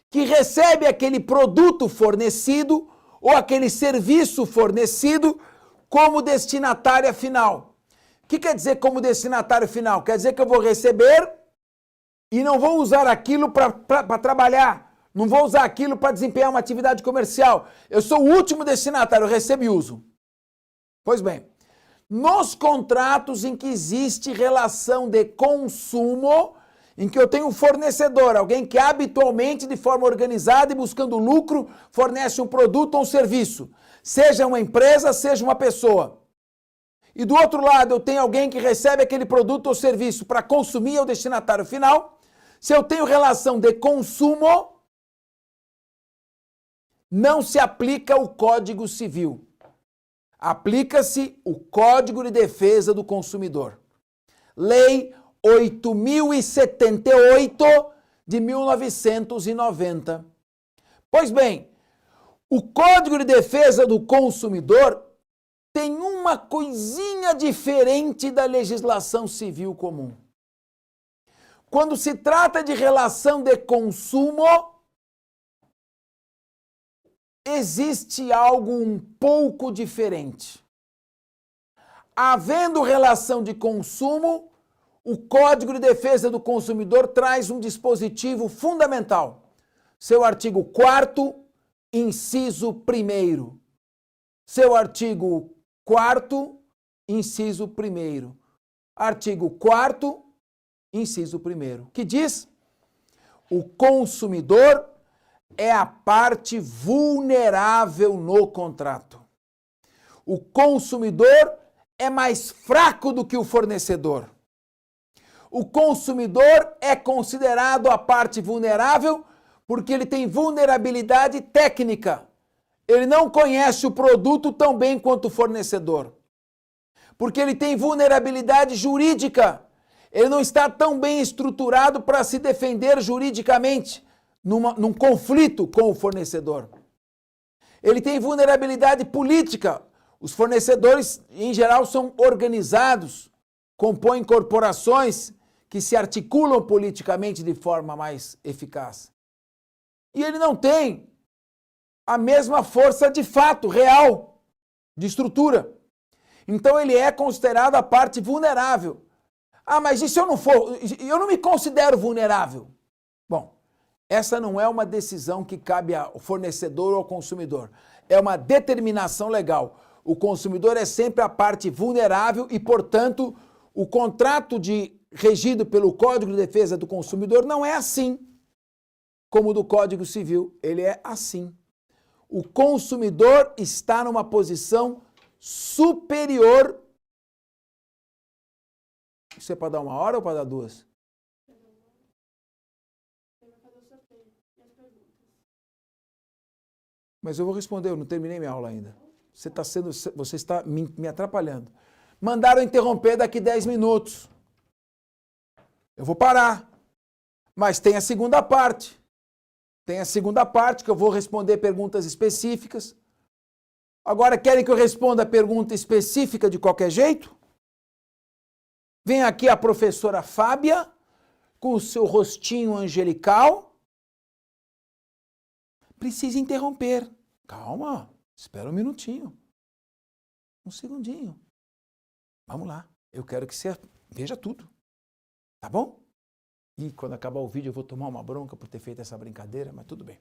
que recebe aquele produto fornecido ou aquele serviço fornecido como destinatária final. O que quer dizer como destinatário final? Quer dizer que eu vou receber e não vou usar aquilo para trabalhar, não vou usar aquilo para desempenhar uma atividade comercial. Eu sou o último destinatário, eu recebo e uso. Pois bem, nos contratos em que existe relação de consumo, em que eu tenho um fornecedor, alguém que habitualmente, de forma organizada e buscando lucro, fornece um produto ou um serviço, seja uma empresa, seja uma pessoa. E do outro lado, eu tenho alguém que recebe aquele produto ou serviço para consumir ao destinatário final. Se eu tenho relação de consumo, não se aplica o Código Civil. Aplica-se o Código de Defesa do Consumidor. Lei 8.078 de 1990. Pois bem, o Código de Defesa do Consumidor tem uma coisinha diferente da legislação civil comum. Quando se trata de relação de consumo, existe algo um pouco diferente. Havendo relação de consumo, o Código de Defesa do Consumidor traz um dispositivo fundamental. Seu artigo 4º, inciso 1º. Seu artigo 4º, inciso 1º. Artigo 4º, inciso 1º, que diz: o consumidor é a parte vulnerável no contrato. O consumidor é mais fraco do que o fornecedor. O consumidor é considerado a parte vulnerável porque ele tem vulnerabilidade técnica. Ele não conhece o produto tão bem quanto o fornecedor. Porque ele tem vulnerabilidade jurídica. Ele não está tão bem estruturado para se defender juridicamente num conflito com o fornecedor. Ele tem vulnerabilidade política. Os fornecedores, em geral, são organizados, compõem corporações que se articulam politicamente de forma mais eficaz. E ele não tem a mesma força de fato, real, de estrutura. Então ele é considerado a parte vulnerável. Ah, mas e se eu não for? Eu não me considero vulnerável. Bom, essa não é uma decisão que cabe ao fornecedor ou ao consumidor. É uma determinação legal. O consumidor é sempre a parte vulnerável e, portanto, o contrato regido pelo Código de Defesa do Consumidor não é assim como o do Código Civil. Ele é assim. O consumidor está numa posição superior. Isso é para dar 1 hora ou para dar 2? Mas eu vou responder, eu não terminei minha aula ainda. Você está me atrapalhando. Mandaram interromper daqui 10 minutos. Eu vou parar. Mas tem a segunda parte. Tem a segunda parte que eu vou responder perguntas específicas. Agora querem que eu responda a pergunta específica de qualquer jeito? Vem aqui a professora Fábia, com o seu rostinho angelical. Precisa interromper. Calma, espera um minutinho. Um segundinho. Vamos lá. Eu quero que você veja tudo. Tá bom? E quando acabar o vídeo eu vou tomar uma bronca por ter feito essa brincadeira, mas tudo bem.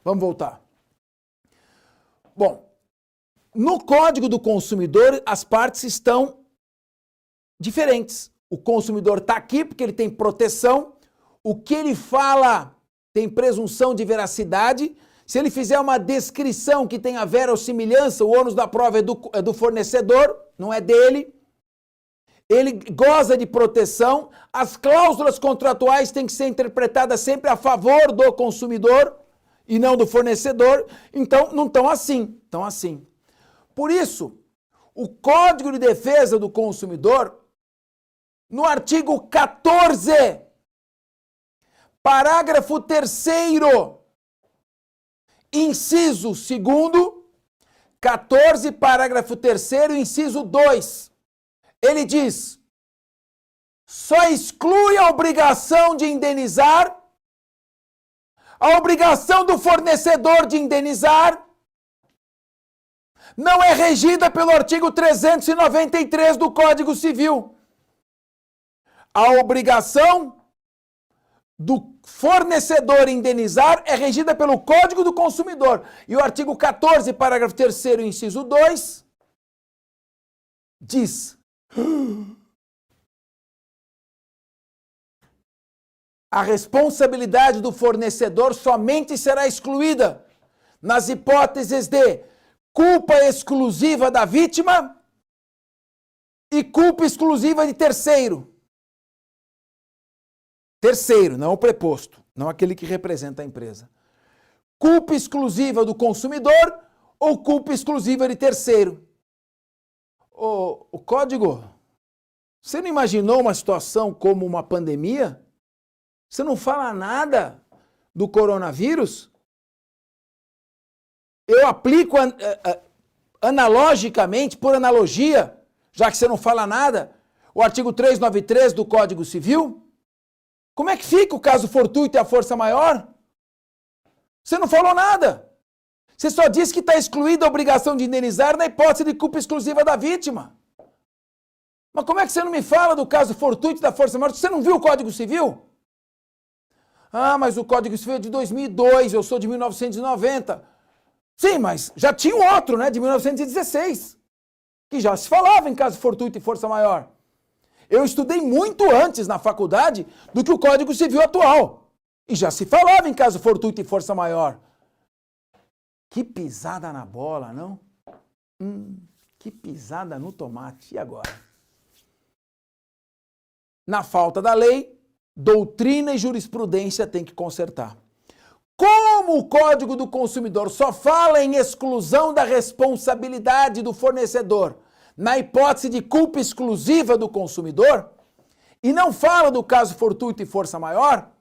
Vamos voltar. Bom, no Código do Consumidor as partes estão diferentes. o consumidor está aqui porque ele tem proteção, o que ele fala tem presunção de veracidade. Se ele fizer uma descrição que tenha verossimilhança, o ônus da prova é do fornecedor, não é dele. Ele goza de proteção, as cláusulas contratuais têm que ser interpretadas sempre a favor do consumidor e não do fornecedor, então não estão assim, estão assim. Por isso, o Código de Defesa do Consumidor, no artigo 14, parágrafo 3º, inciso 2º, 14, parágrafo 3º, inciso 2, ele diz: só exclui a obrigação de indenizar, a obrigação do fornecedor de indenizar não é regida pelo artigo 393 do Código Civil. A obrigação do fornecedor indenizar é regida pelo Código do Consumidor. E o artigo 14, parágrafo 3º, inciso 2, diz: a responsabilidade do fornecedor somente será excluída nas hipóteses de culpa exclusiva da vítima e culpa exclusiva de terceiro. Terceiro, não o preposto, não aquele que representa a empresa. Culpa exclusiva do consumidor ou culpa exclusiva de terceiro. O código, você não imaginou uma situação como uma pandemia? Você não fala nada do coronavírus? Eu aplico analogicamente, por analogia, já que você não fala nada, o artigo 393 do Código Civil. Como é que fica o caso fortuito e a força maior? Você não falou nada. Você só disse que está excluída a obrigação de indenizar na hipótese de culpa exclusiva da vítima. Mas como é que você não me fala do caso fortuito e da força maior? Você não viu o Código Civil? Ah, mas o Código Civil é de 2002, eu sou de 1990. Sim, mas já tinha um outro, né, de 1916, que já se falava em caso fortuito e força maior. Eu estudei muito antes na faculdade do que o Código Civil atual. E já se falava em caso fortuito e força maior. Que pisada na bola, não? Que pisada no tomate. E agora? Na falta da lei, doutrina e jurisprudência têm que consertar. Como o Código do Consumidor só fala em exclusão da responsabilidade do fornecedor na hipótese de culpa exclusiva do consumidor, e não fala do caso fortuito e força maior,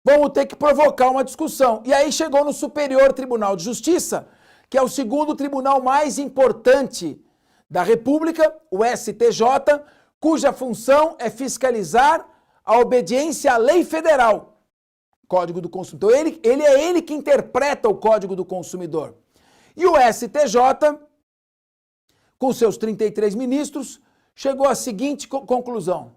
vamos ter que provocar uma discussão. E aí chegou no Superior Tribunal de Justiça, que é o segundo tribunal mais importante da República, o STJ, cuja função é fiscalizar a obediência à lei federal, Código do Consumidor. Ele que interpreta o Código do Consumidor. E o STJ, com seus 33 ministros, chegou à seguinte conclusão: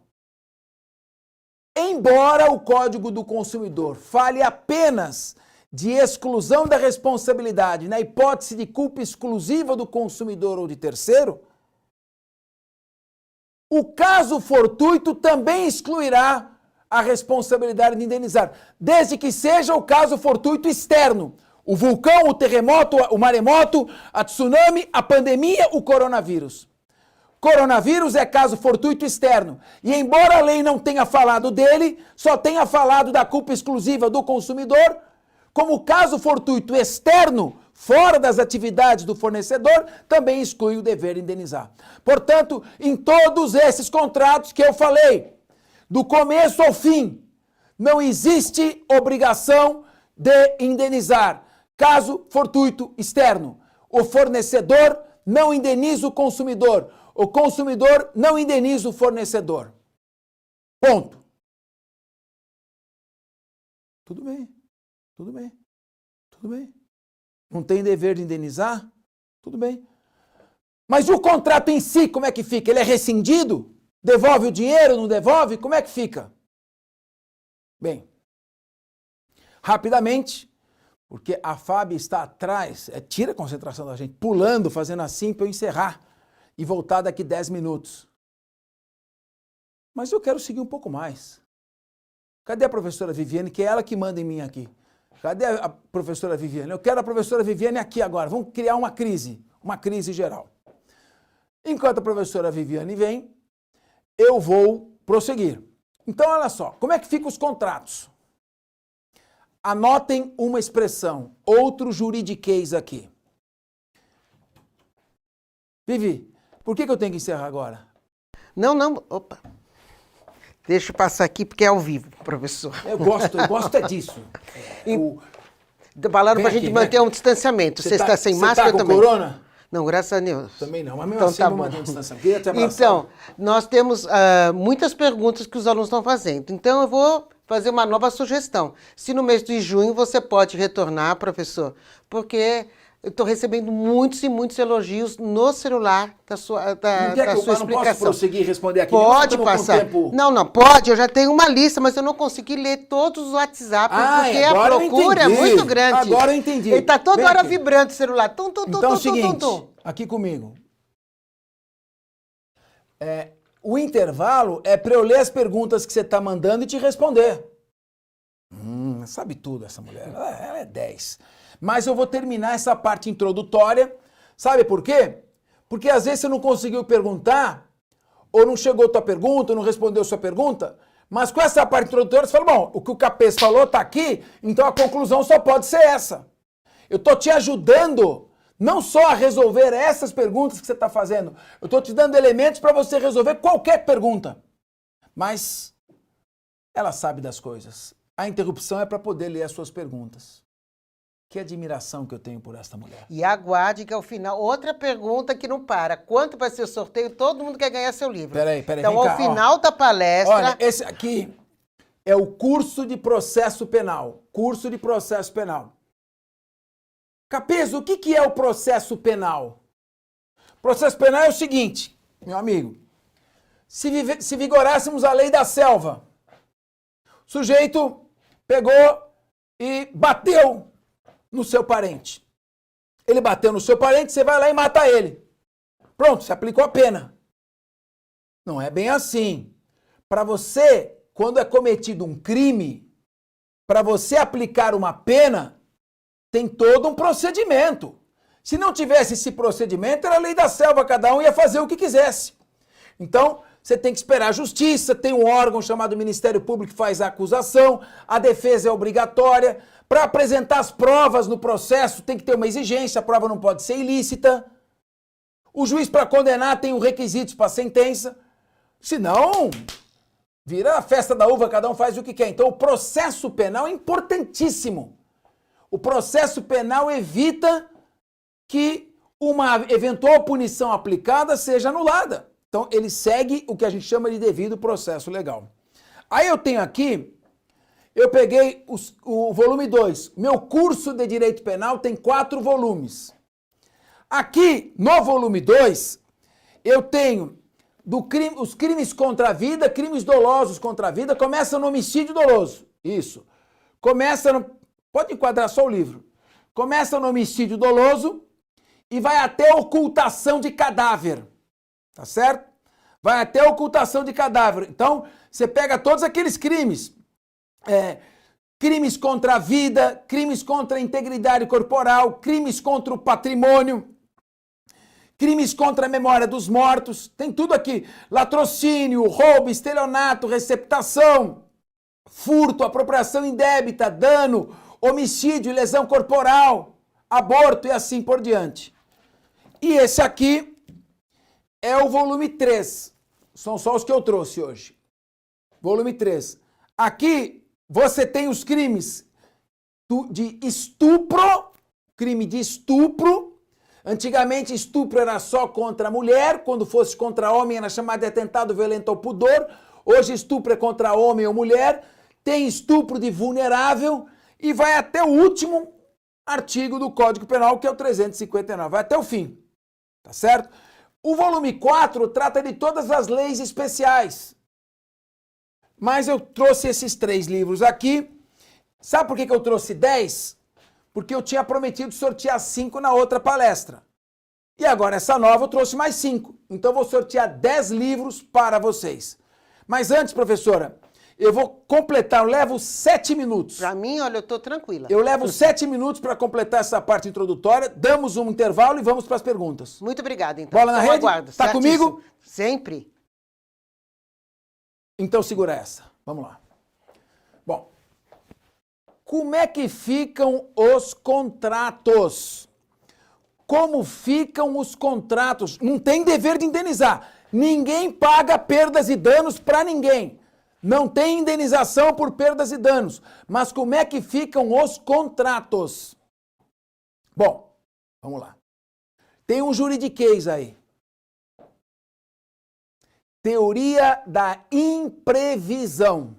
embora o Código do Consumidor fale apenas de exclusão da responsabilidade na hipótese de culpa exclusiva do consumidor ou de terceiro, o caso fortuito também excluirá a responsabilidade de indenizar, desde que seja o caso fortuito externo. O vulcão, o terremoto, o maremoto, a tsunami, a pandemia, o coronavírus. Coronavírus é caso fortuito externo. E embora a lei não tenha falado dele, só tenha falado da culpa exclusiva do consumidor, como caso fortuito externo, fora das atividades do fornecedor, também exclui o dever de indenizar. Portanto, em todos esses contratos que eu falei, do começo ao fim, não existe obrigação de indenizar. Caso fortuito externo, o fornecedor não indeniza o consumidor não indeniza o fornecedor. Ponto. Tudo bem, tudo bem, tudo bem. Não tem dever de indenizar? Tudo bem. Mas o contrato em si, como é que fica? Ele é rescindido? Devolve o dinheiro, não devolve? Como é que fica? Bem, rapidamente, porque a Fábio está atrás, tira a concentração da gente, pulando, fazendo assim para eu encerrar e voltar daqui 10 minutos. Mas eu quero seguir um pouco mais. Cadê a professora Viviane, que é ela que manda em mim aqui? Cadê a professora Viviane? Eu quero a professora Viviane aqui agora. Vamos criar uma crise geral. Enquanto a professora Viviane vem, eu vou prosseguir. Então, olha só, como é que ficam os contratos? Anotem uma expressão, outro juridiquês aqui. Vivi, por que eu tenho que encerrar agora? Não, opa. Deixa eu passar aqui porque é ao vivo, professor. Eu gosto é disso. Falaram pra gente manter um distanciamento. Você está sem máscara com também? Corona? Não, graças a Deus. Também não, mas mesmo Então, assim tá vou bom. manter um distanciamento. Queria te abraçar. Então, nós temos muitas perguntas que os alunos estão fazendo. Então, eu vou fazer uma nova sugestão. Se no mês de junho você pode retornar, professor, porque eu estou recebendo muitos e muitos elogios no celular da sua explicação. Não posso prosseguir e responder aqui? Pode passar. Não, pode. Eu já tenho uma lista, mas eu não consegui ler todos os WhatsApp, porque a procura é muito grande. Agora eu entendi. Ele está toda hora vibrando o celular. Então é o seguinte, aqui comigo. O intervalo é para eu ler as perguntas que você está mandando e te responder. Sabe tudo essa mulher. Ela é 10. Mas eu vou terminar essa parte introdutória. Sabe por quê? Porque às vezes você não conseguiu perguntar, ou não chegou a tua pergunta, ou não respondeu a sua pergunta, mas com essa parte introdutória você fala, bom, o que o Capês falou está aqui, então a conclusão só pode ser essa. Eu estou te ajudando não só a resolver essas perguntas que você está fazendo, eu estou te dando elementos para você resolver qualquer pergunta. Mas ela sabe das coisas. A interrupção é para poder ler as suas perguntas. Que admiração que eu tenho por esta mulher. E aguarde que ao final, outra pergunta que não para. Quanto vai ser o sorteio? Todo mundo quer ganhar seu livro. Peraí, então, ao final da palestra... Olha, esse aqui é o curso de processo penal. Curso de processo penal. Capês, o que é o processo penal? Processo penal é o seguinte, meu amigo. Se vigorássemos a lei da selva, o sujeito pegou e bateu no seu parente. Ele bateu no seu parente, você vai lá e mata ele. Pronto, você aplicou a pena. Não é bem assim. Para você, quando é cometido um crime, para você aplicar uma pena, tem todo um procedimento. Se não tivesse esse procedimento, era a lei da selva, cada um ia fazer o que quisesse. Então, você tem que esperar a justiça, tem um órgão chamado Ministério Público que faz a acusação, a defesa é obrigatória. Para apresentar as provas no processo, tem que ter uma exigência, a prova não pode ser ilícita. O juiz, para condenar, tem os requisitos para a sentença. Senão, vira a festa da uva, cada um faz o que quer. Então, o processo penal é importantíssimo. O processo penal evita que uma eventual punição aplicada seja anulada. Então, ele segue o que a gente chama de devido processo legal. Aí eu tenho aqui, eu peguei o volume 2. Meu curso de Direito Penal tem 4 volumes. Aqui, no volume 2, eu tenho os crimes contra a vida, crimes dolosos contra a vida, começa no homicídio doloso. Isso. Pode enquadrar só o livro. Começa no homicídio doloso e vai até ocultação de cadáver. Tá certo? Vai até ocultação de cadáver. Então, você pega todos aqueles crimes. Crimes contra a vida, crimes contra a integridade corporal, crimes contra o patrimônio, crimes contra a memória dos mortos. Tem tudo aqui. Latrocínio, roubo, estelionato, receptação, furto, apropriação indébita, dano, homicídio, lesão corporal, aborto e assim por diante. E esse aqui é o volume 3. São só os que eu trouxe hoje. Volume 3. Aqui você tem os crimes de estupro, crime de estupro. Antigamente estupro era só contra a mulher, quando fosse contra homem era chamado de atentado violento ao pudor. Hoje estupro é contra homem ou mulher. Tem estupro de vulnerável e vai até o último artigo do Código Penal, que é o 359. Vai até o fim. Tá certo? O volume 4 trata de todas as leis especiais. Mas eu trouxe esses 3 livros aqui. Sabe por que eu trouxe 10? Porque eu tinha prometido sortear 5 na outra palestra. E agora essa nova eu trouxe mais 5. Então eu vou sortear 10 livros para vocês. Mas antes, professora, eu vou completar, eu levo 7 minutos. Para mim, olha, eu estou tranquila. Eu levo 7 minutos para completar essa parte introdutória, damos um intervalo e vamos para as perguntas. Muito obrigada, então. Bola na Então, rede? aguardo, Tá certíssimo. comigo? Sempre. Então segura essa. Vamos lá. Bom, como é que ficam os contratos? Como ficam os contratos? Não tem dever de indenizar. Ninguém paga perdas e danos para ninguém. Não tem indenização por perdas e danos. Mas como é que ficam os contratos? Bom, vamos lá. Tem um juridiquês aí. Teoria da imprevisão.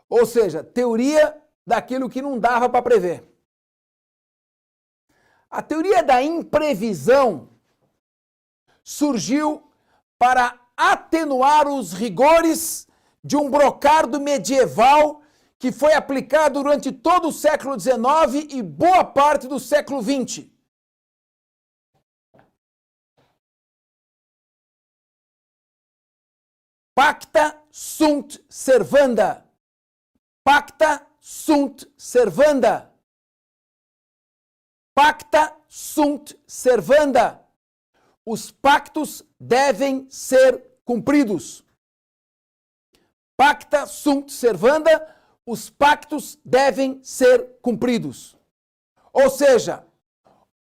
Ou seja, teoria daquilo que não dava para prever. A teoria da imprevisão surgiu para atenuar os rigores de um brocardo medieval que foi aplicado durante todo o século XIX e boa parte do século XX. Pacta sunt servanda. Pacta sunt servanda. Pacta sunt servanda. Os pactos devem ser cumpridos. Pacta sunt servanda. Os pactos devem ser cumpridos. Ou seja,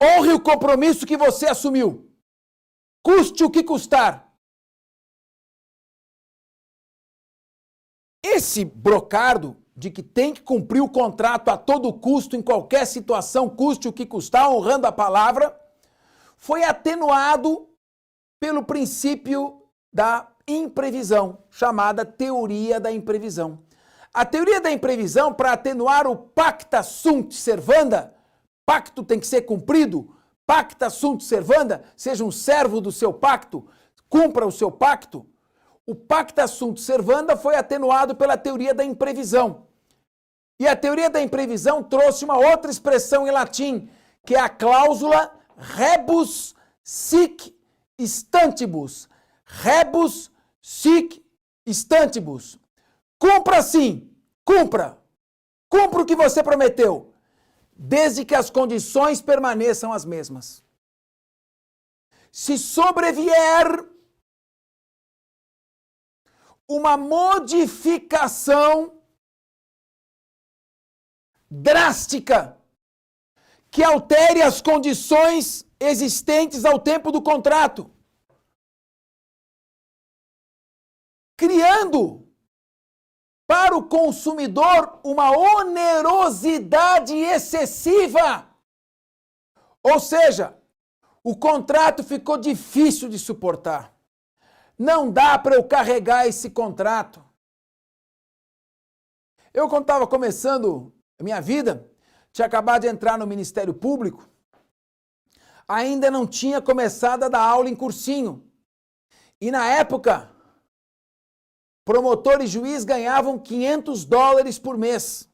honre o compromisso que você assumiu. Custe o que custar. Esse brocardo de que tem que cumprir o contrato a todo custo, em qualquer situação, custe o que custar, honrando a palavra, foi atenuado pelo princípio da imprevisão, chamada teoria da imprevisão. A teoria da imprevisão, para atenuar o pacta sunt servanda, pacto tem que ser cumprido, pacta sunt servanda, seja um servo do seu pacto, cumpra o seu pacto. O pacta sunt servanda foi atenuado pela teoria da imprevisão. E a teoria da imprevisão trouxe uma outra expressão em latim, que é a cláusula rebus sic stantibus. Rebus sic stantibus. Cumpra sim, cumpra. Cumpra o que você prometeu, desde que as condições permaneçam as mesmas. Se sobrevier uma modificação drástica que altere as condições existentes ao tempo do contrato, criando para o consumidor uma onerosidade excessiva. Ou seja, o contrato ficou difícil de suportar. Não dá para eu carregar esse contrato. Eu, quando estava começando a minha vida, tinha acabado de entrar no Ministério Público, ainda não tinha começado a dar aula em cursinho. E na época, promotor e juiz ganhavam $500 por mês.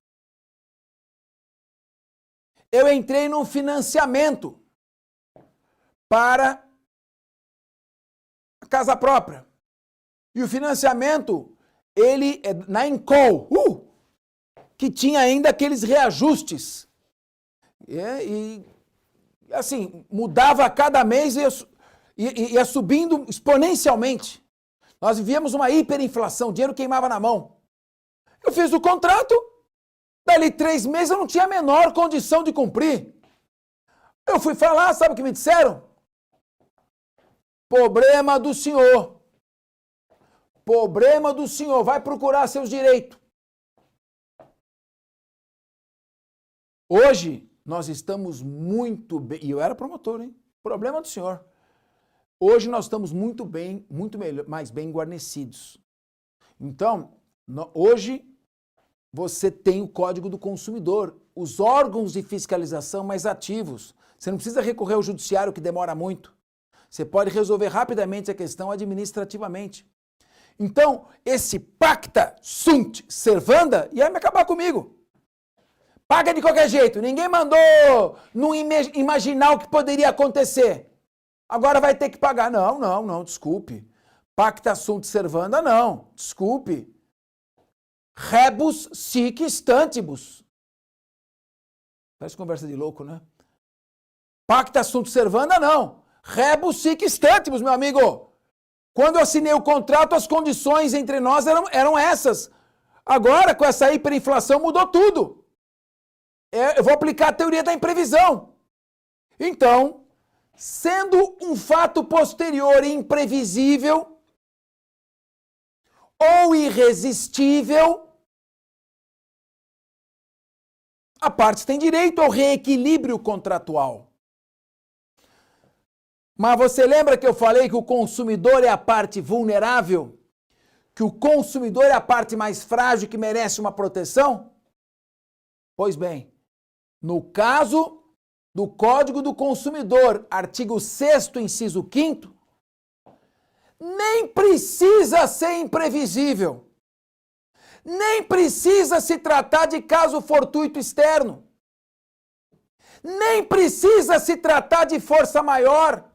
Eu entrei num financiamento para a casa própria. E o financiamento, ele é na Encol, que tinha ainda aqueles reajustes. E assim, mudava a cada mês e ia subindo exponencialmente. Nós vivíamos uma hiperinflação, o dinheiro queimava na mão. Eu fiz o contrato, dali 3 meses eu não tinha a menor condição de cumprir. Eu fui falar, sabe o que me disseram? Problema do senhor. Problema do senhor, vai procurar seus direitos. Hoje, nós estamos muito bem, e eu era promotor, hein? Problema do senhor. Hoje nós estamos muito bem, muito melhor, mais bem guarnecidos. Então, hoje você tem o Código do Consumidor, os órgãos de fiscalização mais ativos. Você não precisa recorrer ao judiciário, que demora muito. Você pode resolver rapidamente a questão administrativamente. Então, esse pacta sunt servanda ia me acabar comigo. Paga de qualquer jeito. Ninguém mandou não imaginar o que poderia acontecer. Agora vai ter que pagar. Não, desculpe. Pacta sunt servanda, não. Desculpe. Rebus sic stantibus. Parece conversa de louco, né? Pacta sunt servanda, não. Rebus sic stantibus, meu amigo. Quando eu assinei o contrato, as condições entre nós eram essas. Agora, com essa hiperinflação, mudou tudo. Eu vou aplicar a teoria da imprevisão. Então, sendo um fato posterior e imprevisível ou irresistível, a parte tem direito ao reequilíbrio contratual. Mas você lembra que eu falei que o consumidor é a parte vulnerável? Que o consumidor é a parte mais frágil que merece uma proteção? Pois bem, no caso do Código do Consumidor, artigo 6º, inciso 5º, nem precisa ser imprevisível. Nem precisa se tratar de caso fortuito externo. Nem precisa se tratar de força maior.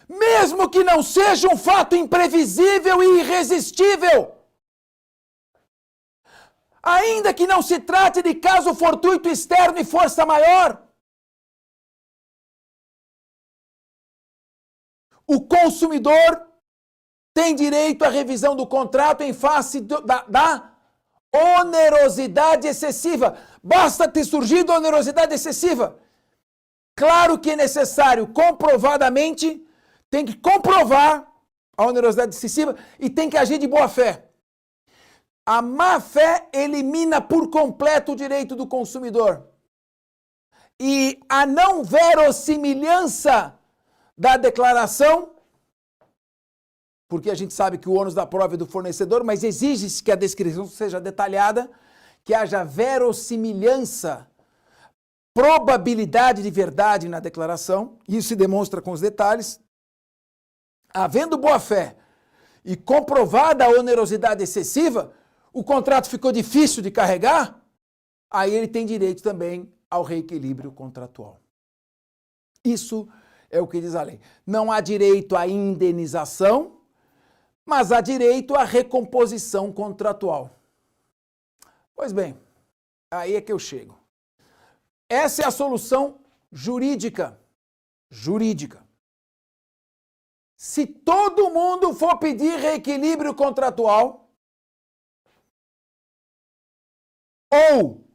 Mesmo que não seja um fato imprevisível e irresistível. Ainda que não se trate de caso fortuito externo e força maior. O consumidor tem direito à revisão do contrato em face da onerosidade excessiva. Basta ter surgido onerosidade excessiva. Claro que é necessário, comprovadamente, tem que comprovar a onerosidade excessiva e tem que agir de boa fé. A má-fé elimina por completo o direito do consumidor. E a não verossimilhança da declaração, porque a gente sabe que o ônus da prova é do fornecedor, mas exige-se que a descrição seja detalhada, que haja verossimilhança, probabilidade de verdade na declaração, isso se demonstra com os detalhes. Havendo boa-fé e comprovada a onerosidade excessiva, o contrato ficou difícil de carregar, aí ele tem direito também ao reequilíbrio contratual. Isso é o que diz a lei. Não há direito à indenização, mas há direito à recomposição contratual. Pois bem, aí é que eu chego. Essa é a solução jurídica. Jurídica. Se todo mundo for pedir reequilíbrio contratual, ou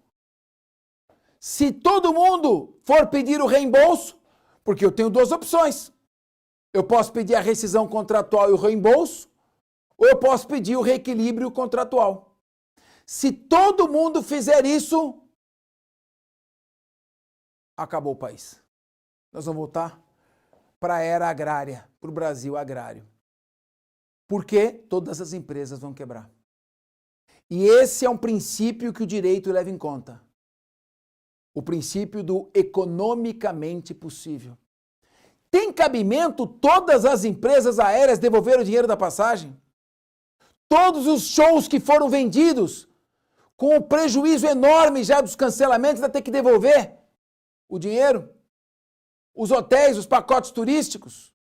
se todo mundo for pedir o reembolso, porque eu tenho duas opções. Eu posso pedir a rescisão contratual e o reembolso, ou eu posso pedir o reequilíbrio contratual. Se todo mundo fizer isso, acabou o país. Nós vamos voltar para a era agrária, para o Brasil agrário. Porque todas as empresas vão quebrar. E esse é um princípio que o direito leva em conta. O princípio do economicamente possível. Tem cabimento todas as empresas aéreas devolver o dinheiro da passagem? Todos os shows que foram vendidos, com o prejuízo enorme já dos cancelamentos, vai ter que devolver o dinheiro? Os hotéis, os pacotes turísticos?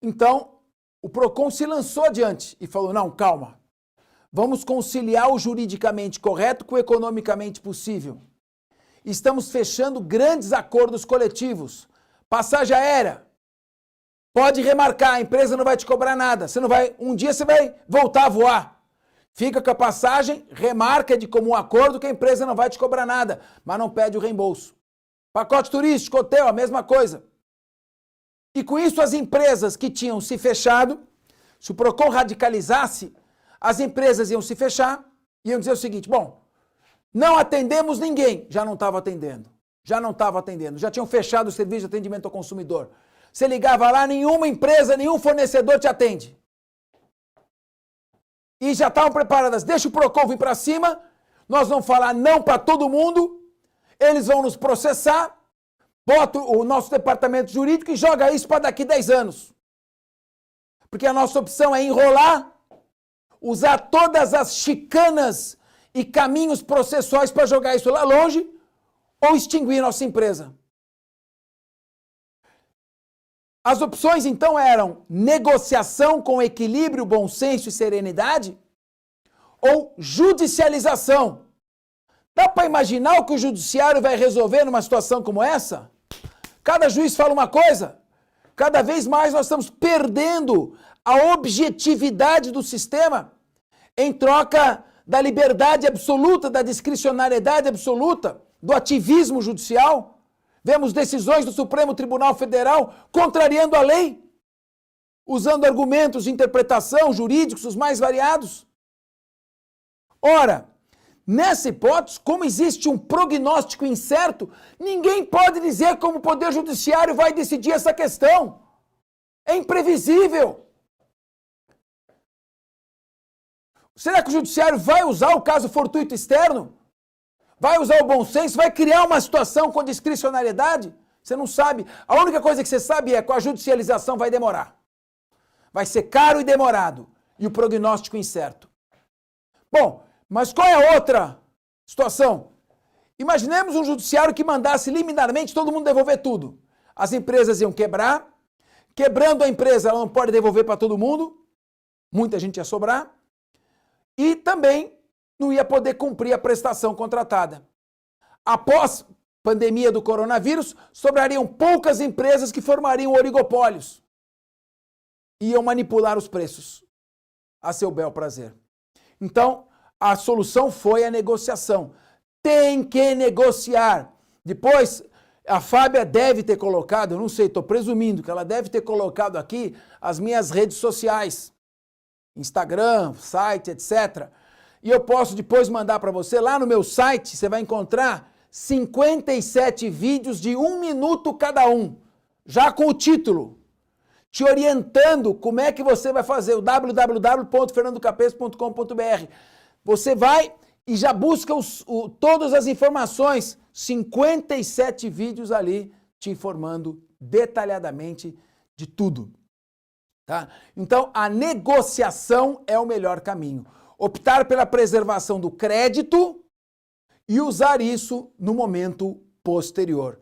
Então, o PROCON se lançou adiante e falou, não, calma, vamos conciliar o juridicamente correto com o economicamente possível. Estamos fechando grandes acordos coletivos. Passagem aérea, pode remarcar, a empresa não vai te cobrar nada. Um dia você vai voltar a voar. Fica com a passagem, remarca de comum acordo que a empresa não vai te cobrar nada, mas não pede o reembolso. Pacote turístico, hotel, a mesma coisa. E com isso as empresas que tinham se fechado, se o PROCON radicalizasse, as empresas iam se fechar e iam dizer o seguinte, bom, não atendemos ninguém. Já não estava atendendo. Já tinham fechado o serviço de atendimento ao consumidor. Você ligava lá, nenhuma empresa, nenhum fornecedor te atende. E já estavam preparadas, deixa o PROCON vir para cima, nós vamos falar não para todo mundo, eles vão nos processar, bota o nosso departamento jurídico e joga isso para daqui 10 anos. Porque a nossa opção é enrolar, usar todas as chicanas e caminhos processuais para jogar isso lá longe ou extinguir nossa empresa. As opções, então, eram negociação com equilíbrio, bom senso e serenidade ou judicialização. Dá para imaginar o que o judiciário vai resolver numa situação como essa? Cada juiz fala uma coisa. Cada vez mais nós estamos perdendo a objetividade do sistema em troca da liberdade absoluta, da discricionariedade absoluta, do ativismo judicial. Vemos decisões do Supremo Tribunal Federal contrariando a lei, usando argumentos de interpretação jurídicos os mais variados. Ora, nessa hipótese, como existe um prognóstico incerto, ninguém pode dizer como o Poder Judiciário vai decidir essa questão. É imprevisível. Será que o Judiciário vai usar o caso fortuito externo? Vai usar o bom senso? Vai criar uma situação com discricionariedade? Você não sabe. A única coisa que você sabe é que a judicialização vai demorar. Vai ser caro e demorado. E o prognóstico incerto. Bom, mas qual é a outra situação? Imaginemos um judiciário que mandasse liminarmente todo mundo devolver tudo. As empresas iam quebrar. Quebrando a empresa, ela não pode devolver para todo mundo. Muita gente ia sobrar. E também não ia poder cumprir a prestação contratada. Após pandemia do coronavírus, sobrariam poucas empresas que formariam oligopólios. Iam manipular os preços a seu bel prazer. Então, a solução foi a negociação. Tem que negociar. Depois, a Fábia deve ter colocado, eu não sei, estou presumindo que ela deve ter colocado aqui as minhas redes sociais. Instagram, site, etc. E eu posso depois mandar para você, lá no meu site, você vai encontrar 57 vídeos de 1 minuto cada um, já com o título, te orientando como é que você vai fazer, o www.fernandocapes.com.br. Você vai e já busca todas as informações, 57 vídeos ali, te informando detalhadamente de tudo. Tá? Então, a negociação é o melhor caminho. Optar pela preservação do crédito e usar isso no momento posterior.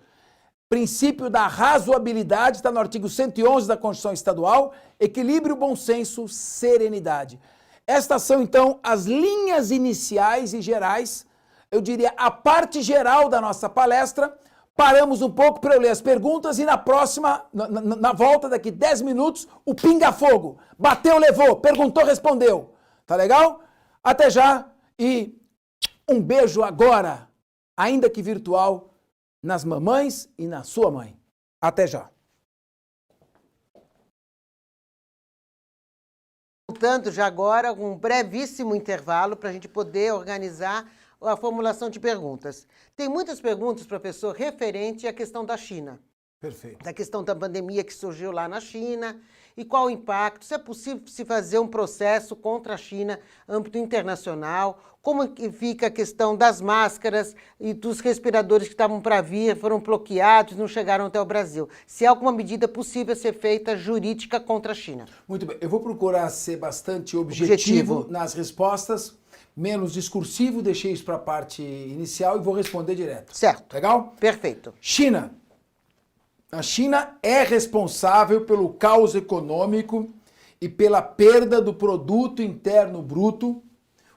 Princípio da razoabilidade está no artigo 111 da Constituição Estadual, equilíbrio, bom senso, serenidade. Estas são, então, as linhas iniciais e gerais, eu diria a parte geral da nossa palestra. Paramos um pouco para eu ler as perguntas e na próxima, na volta daqui 10 minutos, o pinga-fogo. Bateu, levou, perguntou, respondeu. Tá legal? Até já e um beijo agora, ainda que virtual, nas mamães e na sua mãe. Até já. Voltando já agora, um brevíssimo intervalo para a gente poder organizar a formulação de perguntas. Tem muitas perguntas, professor, referente à questão da China. Perfeito. Da questão da pandemia que surgiu lá na China e qual o impacto, se é possível se fazer um processo contra a China, âmbito internacional, como que fica a questão das máscaras e dos respiradores que estavam para vir, foram bloqueados, não chegaram até o Brasil. Se há alguma medida possível a ser feita jurídica contra a China. Muito bem, eu vou procurar ser bastante objetivo nas respostas, menos discursivo, deixei isso para a parte inicial e vou responder direto. Certo. Legal? Perfeito. China. A China é responsável pelo caos econômico e pela perda do produto interno bruto,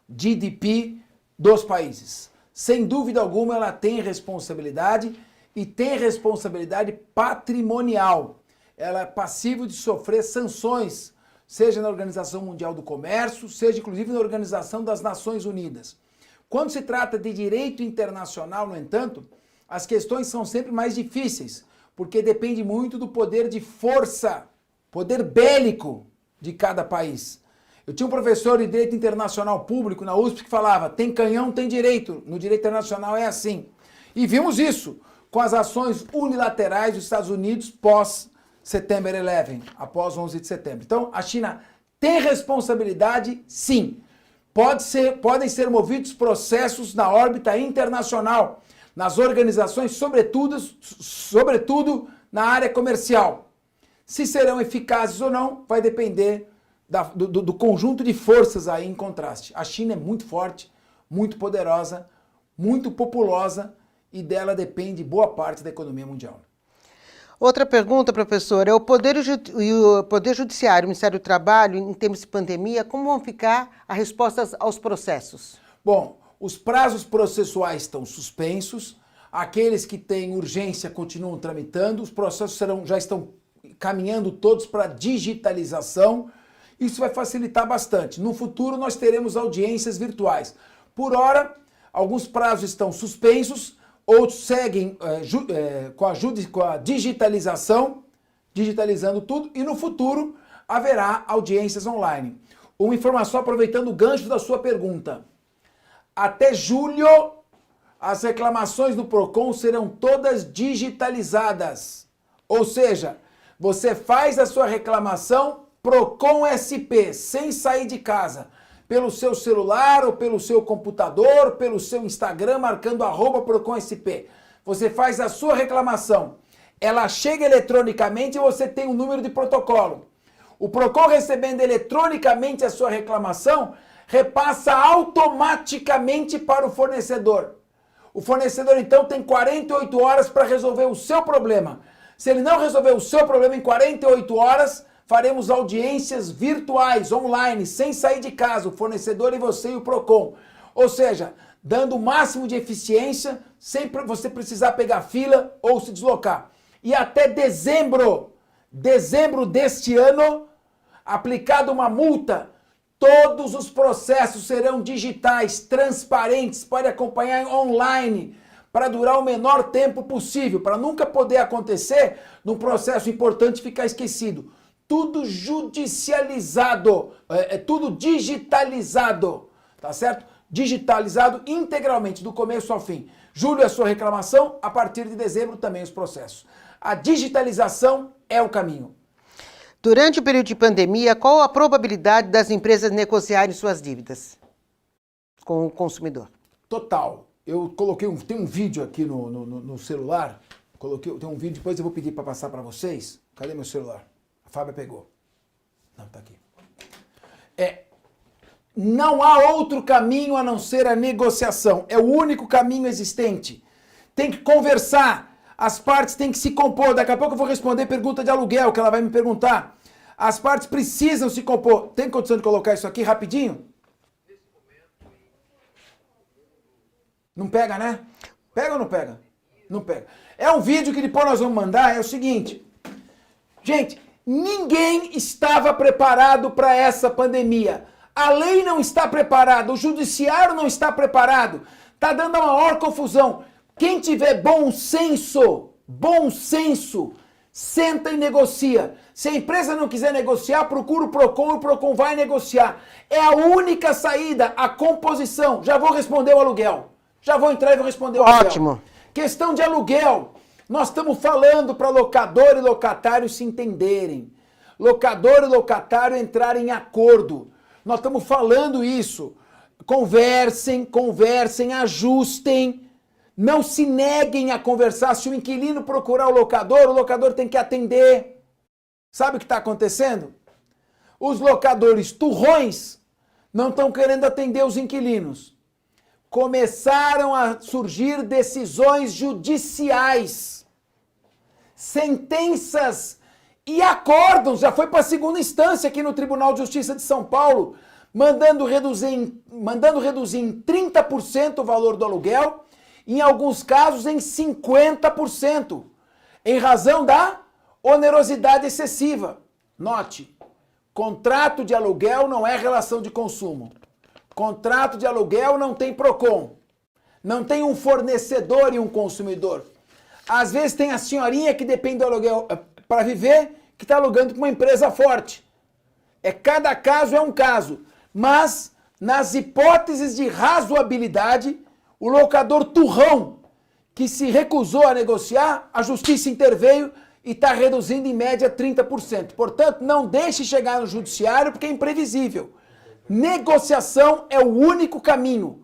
GDP, dos países. Sem dúvida alguma, ela tem responsabilidade e tem responsabilidade patrimonial. Ela é passível de sofrer sanções, seja na Organização Mundial do Comércio, seja inclusive na Organização das Nações Unidas. Quando se trata de direito internacional, no entanto, as questões são sempre mais difíceis, porque depende muito do poder de força, poder bélico de cada país. Eu tinha um professor de Direito Internacional Público na USP que falava, tem canhão, tem direito. No direito internacional é assim. E vimos isso com as ações unilaterais dos Estados Unidos pós September 11, após 11 de setembro. Então, a China tem responsabilidade, sim. Podem ser movidos processos na órbita internacional, nas organizações, sobretudo na área comercial. Se serão eficazes ou não, vai depender do conjunto de forças aí em contraste. A China é muito forte, muito poderosa, muito populosa e dela depende boa parte da economia mundial. Outra pergunta, professor, é o Poder Judiciário, o Ministério do Trabalho, em termos de pandemia, como vão ficar as respostas aos processos? Bom, os prazos processuais estão suspensos, aqueles que têm urgência continuam tramitando, os processos já estão caminhando todos para digitalização. Isso vai facilitar bastante. No futuro nós teremos audiências virtuais. Por hora, alguns prazos estão suspensos, outros seguem com a digitalização, digitalizando tudo, e no futuro haverá audiências online. Uma informação aproveitando o gancho da sua pergunta. Até julho, as reclamações do PROCON serão todas digitalizadas. Ou seja, você faz a sua reclamação PROCON SP, sem sair de casa, pelo seu celular ou pelo seu computador, pelo seu Instagram, marcando @PROCONSP. Você faz a sua reclamação. Ela chega eletronicamente e você tem um número de protocolo. O PROCON, recebendo eletronicamente a sua reclamação, repassa automaticamente para o fornecedor. O fornecedor, então, tem 48 horas para resolver o seu problema. Se ele não resolver o seu problema em 48 horas, faremos audiências virtuais, online, sem sair de casa, o fornecedor e você e o PROCON. Ou seja, dando o máximo de eficiência, sem você precisar pegar fila ou se deslocar. E até dezembro deste ano, aplicada uma multa, todos os processos serão digitais, transparentes, pode acompanhar online, para durar o menor tempo possível, para nunca poder acontecer num processo importante ficar esquecido. Tudo judicializado, tudo digitalizado, tá certo? Digitalizado integralmente, do começo ao fim. Julho é a sua reclamação, a partir de dezembro também os processos. A digitalização é o caminho. Durante o período de pandemia, qual a probabilidade das empresas negociarem suas dívidas com o consumidor? Total. Eu coloquei tem um vídeo aqui no celular, tem um vídeo, depois eu vou pedir para passar para vocês. Cadê meu celular? A Fábia pegou. Não, tá aqui. Não há outro caminho a não ser a negociação. É o único caminho existente. Tem que conversar. As partes têm que se compor. Daqui a pouco eu vou responder pergunta de aluguel, que ela vai me perguntar. As partes precisam se compor. Tem condição de colocar isso aqui rapidinho? Não pega, né? Pega ou não pega? Não pega. É um vídeo que depois nós vamos mandar. É o seguinte. Gente, ninguém estava preparado para essa pandemia. A lei não está preparada, o judiciário não está preparado. Está dando a maior confusão. Quem tiver bom senso, senta e negocia. Se a empresa não quiser negociar, procura o PROCON vai negociar. É a única saída, a composição. Já vou responder o aluguel. Já vou entrar e vou responder o aluguel. Ótimo. Questão de aluguel. Nós estamos falando para locador e locatário se entenderem. Locador e locatário entrarem em acordo. Nós estamos falando isso. Conversem, ajustem. Não se neguem a conversar. Se o inquilino procurar o locador tem que atender. Sabe o que está acontecendo? Os locadores turrões não estão querendo atender os inquilinos. Começaram a surgir decisões judiciais. Sentenças e acórdãos, já foi para a segunda instância aqui no Tribunal de Justiça de São Paulo, mandando reduzir em 30% o valor do aluguel, em alguns casos em 50%, em razão da onerosidade excessiva. Note, contrato de aluguel não é relação de consumo. Contrato de aluguel não tem PROCON. Não tem um fornecedor e um consumidor. Às vezes tem a senhorinha que depende do aluguel para viver, que está alugando com uma empresa forte. Cada caso é um caso. Mas, nas hipóteses de razoabilidade, o locador turrão que se recusou a negociar, a justiça interveio e está reduzindo em média 30%. Portanto, não deixe chegar no judiciário porque é imprevisível. Negociação é o único caminho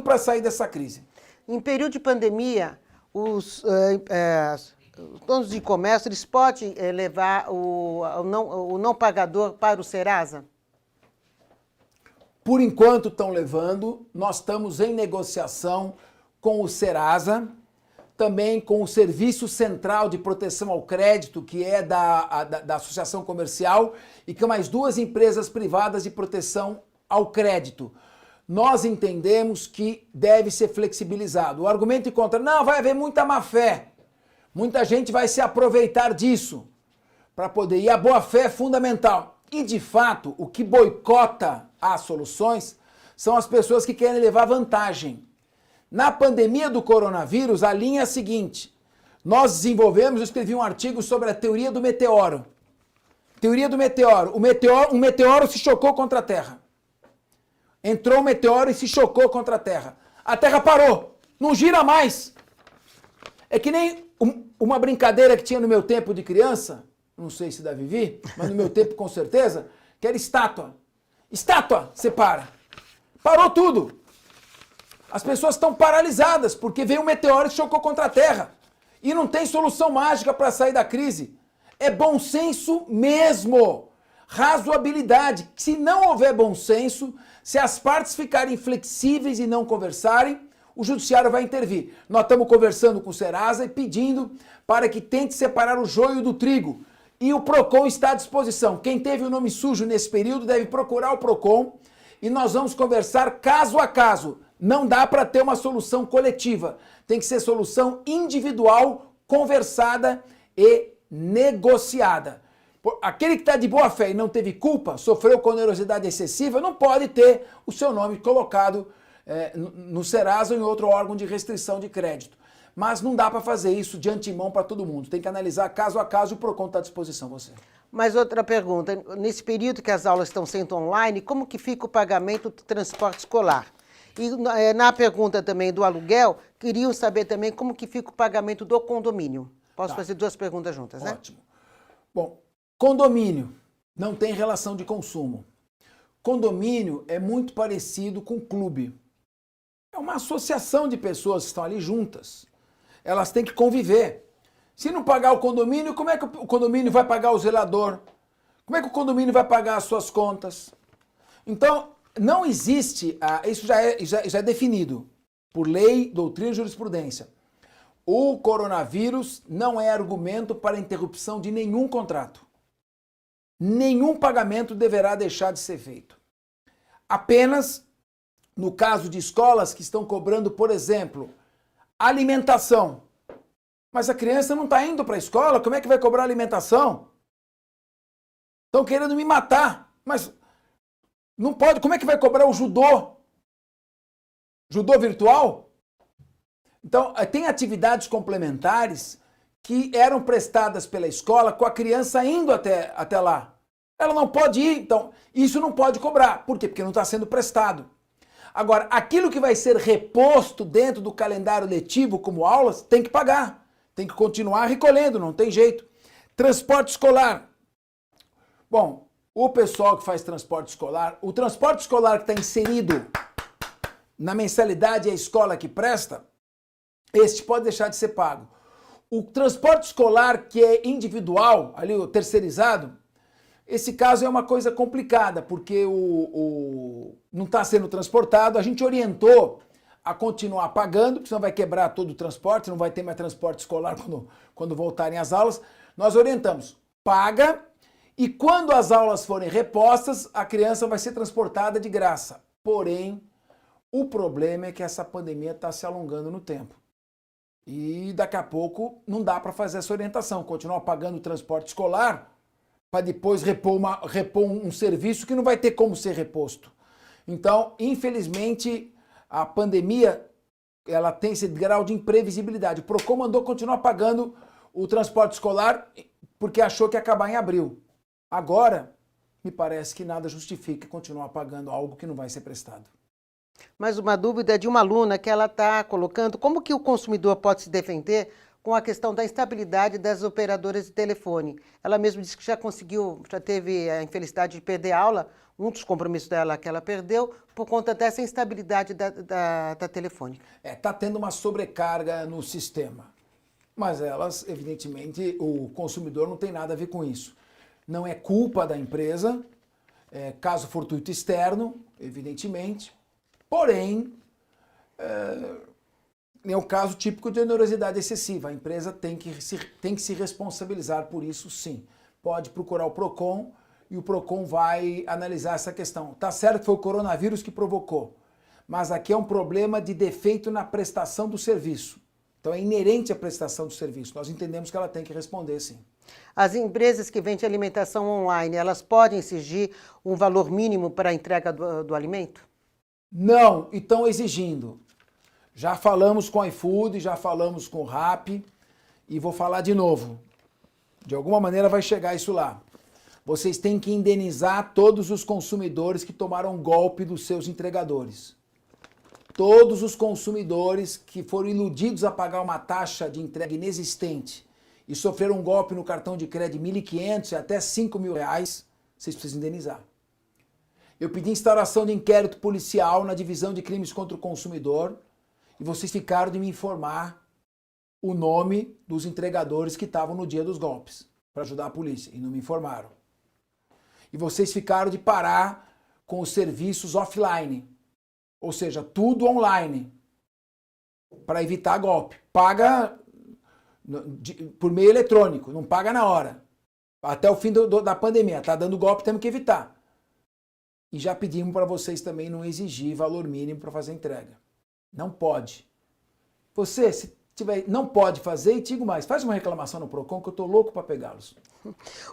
para sair dessa crise. Em período de pandemia, os donos de comércio, eles podem levar o não pagador para o Serasa? Por enquanto estão levando, nós estamos em negociação com o Serasa. também com o Serviço Central de Proteção ao Crédito, que é da Associação Comercial, e com mais 2 empresas privadas de proteção ao crédito. Nós entendemos que deve ser flexibilizado. O argumento contra, não, vai haver muita má-fé. Muita gente vai se aproveitar disso para poder. E a boa-fé é fundamental. E, de fato, o que boicota as soluções são as pessoas que querem levar vantagem. Na pandemia do coronavírus, a linha é a seguinte. Nós desenvolvemos, eu escrevi um artigo sobre a teoria do meteoro. Teoria do meteoro. Um meteoro se chocou contra a Terra. Entrou um meteoro e se chocou contra a Terra. A Terra parou. Não gira mais. É que nem uma brincadeira que tinha no meu tempo de criança, não sei se da Vivi, mas no meu tempo com certeza, que era estátua. Estátua, você para. Parou tudo. As pessoas estão paralisadas porque veio um meteoro e chocou contra a Terra. E não tem solução mágica para sair da crise. É bom senso mesmo. Razoabilidade. Se não houver bom senso, se as partes ficarem flexíveis e não conversarem, o judiciário vai intervir. Nós estamos conversando com o Serasa e pedindo para que tente separar o joio do trigo. E o PROCON está à disposição. Quem teve o nome sujo nesse período deve procurar o PROCON e nós vamos conversar caso a caso. Não dá para ter uma solução coletiva. Tem que ser solução individual, conversada e negociada. Aquele que está de boa fé e não teve culpa, sofreu com onerosidade excessiva, não pode ter o seu nome colocado no Serasa ou em outro órgão de restrição de crédito. Mas não dá para fazer isso de antemão para todo mundo. Tem que analisar caso a caso e o PROCON está à disposição, você. Mas outra pergunta, nesse período que as aulas estão sendo online, como que fica o pagamento do transporte escolar? E na pergunta também do aluguel, queriam saber também como que fica o pagamento do condomínio. Posso fazer 2 perguntas juntas, né? Ótimo. Bom, condomínio não tem relação de consumo. Condomínio é muito parecido com clube. É uma associação de pessoas que estão ali juntas. Elas têm que conviver. Se não pagar o condomínio, como é que o condomínio vai pagar o zelador? Como é que o condomínio vai pagar as suas contas? Então, não existe, isso já é definido por lei, doutrina e jurisprudência. O coronavírus não é argumento para interrupção de nenhum contrato. Nenhum pagamento deverá deixar de ser feito. Apenas no caso de escolas que estão cobrando, por exemplo, alimentação. Mas a criança não está indo para a escola, como é que vai cobrar alimentação? Estão querendo me matar, mas não pode, como é que vai cobrar o judô? Judô virtual? Então, tem atividades complementares que eram prestadas pela escola com a criança indo até lá. Ela não pode ir, então isso não pode cobrar. Por quê? Porque não está sendo prestado. Agora, aquilo que vai ser reposto dentro do calendário letivo como aulas, tem que pagar. Tem que continuar recolhendo, não tem jeito. Transporte escolar. Bom, o pessoal que faz transporte escolar, o transporte escolar que está inserido na mensalidade é a escola que presta, este pode deixar de ser pago. O transporte escolar que é individual, ali o terceirizado, esse caso é uma coisa complicada, porque não está sendo transportado, a gente orientou a continuar pagando, porque senão vai quebrar todo o transporte, não vai ter mais transporte escolar quando voltarem as aulas. Nós orientamos, paga, e quando as aulas forem repostas, a criança vai ser transportada de graça. Porém, o problema é que essa pandemia está se alongando no tempo. E daqui a pouco não dá para fazer essa orientação, continuar pagando o transporte escolar para depois repor um serviço que não vai ter como ser reposto. Então, infelizmente, a pandemia ela tem esse grau de imprevisibilidade. O PROCON mandou continuar pagando o transporte escolar porque achou que ia acabar em abril. Agora, me parece que nada justifica continuar pagando algo que não vai ser prestado. Mas uma dúvida de uma aluna que ela está colocando, como que o consumidor pode se defender com a questão da instabilidade das operadoras de telefone? Ela mesma disse que já teve a infelicidade de perder a aula, um dos compromissos dela que ela perdeu, por conta dessa instabilidade da telefônica. Está tendo uma sobrecarga no sistema, mas elas, evidentemente, o consumidor não tem nada a ver com isso. Não é culpa da empresa, é caso fortuito externo, evidentemente. Porém, É um caso típico de onerosidade excessiva. A empresa tem que se responsabilizar por isso, sim. Pode procurar o PROCON e o PROCON vai analisar essa questão. Tá certo que foi o coronavírus que provocou, mas aqui é um problema de defeito na prestação do serviço. Então é inerente à prestação do serviço. Nós entendemos que ela tem que responder, sim. As empresas que vendem alimentação online, elas podem exigir um valor mínimo para a entrega do alimento? Não, e estão exigindo. Já falamos com o iFood, já falamos com o Rappi e vou falar de novo. De alguma maneira vai chegar isso lá. Vocês têm que indenizar todos os consumidores que tomaram golpe dos seus entregadores. Todos os consumidores que foram iludidos a pagar uma taxa de entrega inexistente e sofreram um golpe no cartão de crédito de R$ 1.500 e até R$ 5.000, vocês precisam indenizar. Eu pedi instauração de inquérito policial na divisão de crimes contra o consumidor e vocês ficaram de me informar o nome dos entregadores que estavam no dia dos golpes para ajudar a polícia e não me informaram. E vocês ficaram de parar com os serviços offline, ou seja, tudo online, para evitar golpe. Paga por meio eletrônico, não paga na hora. Até o fim da pandemia, tá dando golpe, temos que evitar. E já pedimos para vocês também não exigir valor mínimo para fazer entrega. Não pode. Você, se tiver, não pode fazer, e digo mais, faz uma reclamação no PROCON que eu estou louco para pegá-los.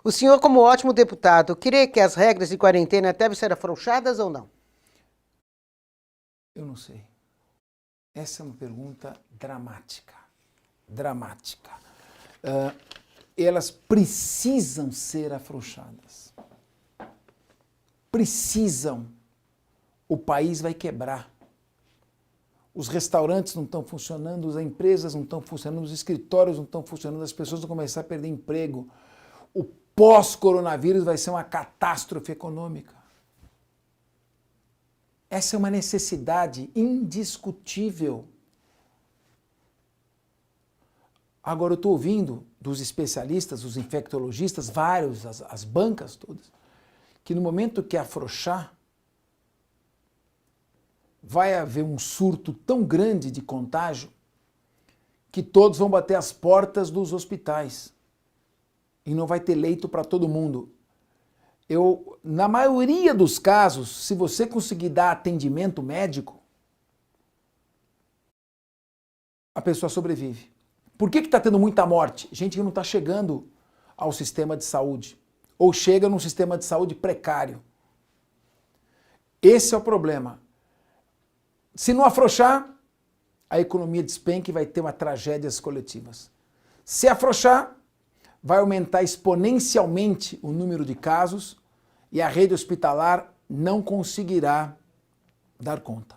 O senhor, como ótimo deputado, crê que as regras de quarentena devem ser afrouxadas ou não? Eu não sei. Essa é uma pergunta dramática. Dramática. Elas precisam ser afrouxadas. Precisam. O país vai quebrar. Os restaurantes não estão funcionando, as empresas não estão funcionando, os escritórios não estão funcionando, as pessoas vão começar a perder emprego. O pós-coronavírus vai ser uma catástrofe econômica. Essa é uma necessidade indiscutível. Agora eu estou ouvindo dos especialistas, dos infectologistas, vários, as bancas todas, que no momento que afrouxar, vai haver um surto tão grande de contágio que todos vão bater as portas dos hospitais e não vai ter leito para todo mundo. Na maioria dos casos, se você conseguir dar atendimento médico, a pessoa sobrevive. Por que está tendo muita morte? Gente que não está chegando ao sistema de saúde ou chega num sistema de saúde precário. Esse é o problema. Se não afrouxar, a economia despenca e vai ter uma tragédias coletivas. Se afrouxar, vai aumentar exponencialmente o número de casos e a rede hospitalar não conseguirá dar conta.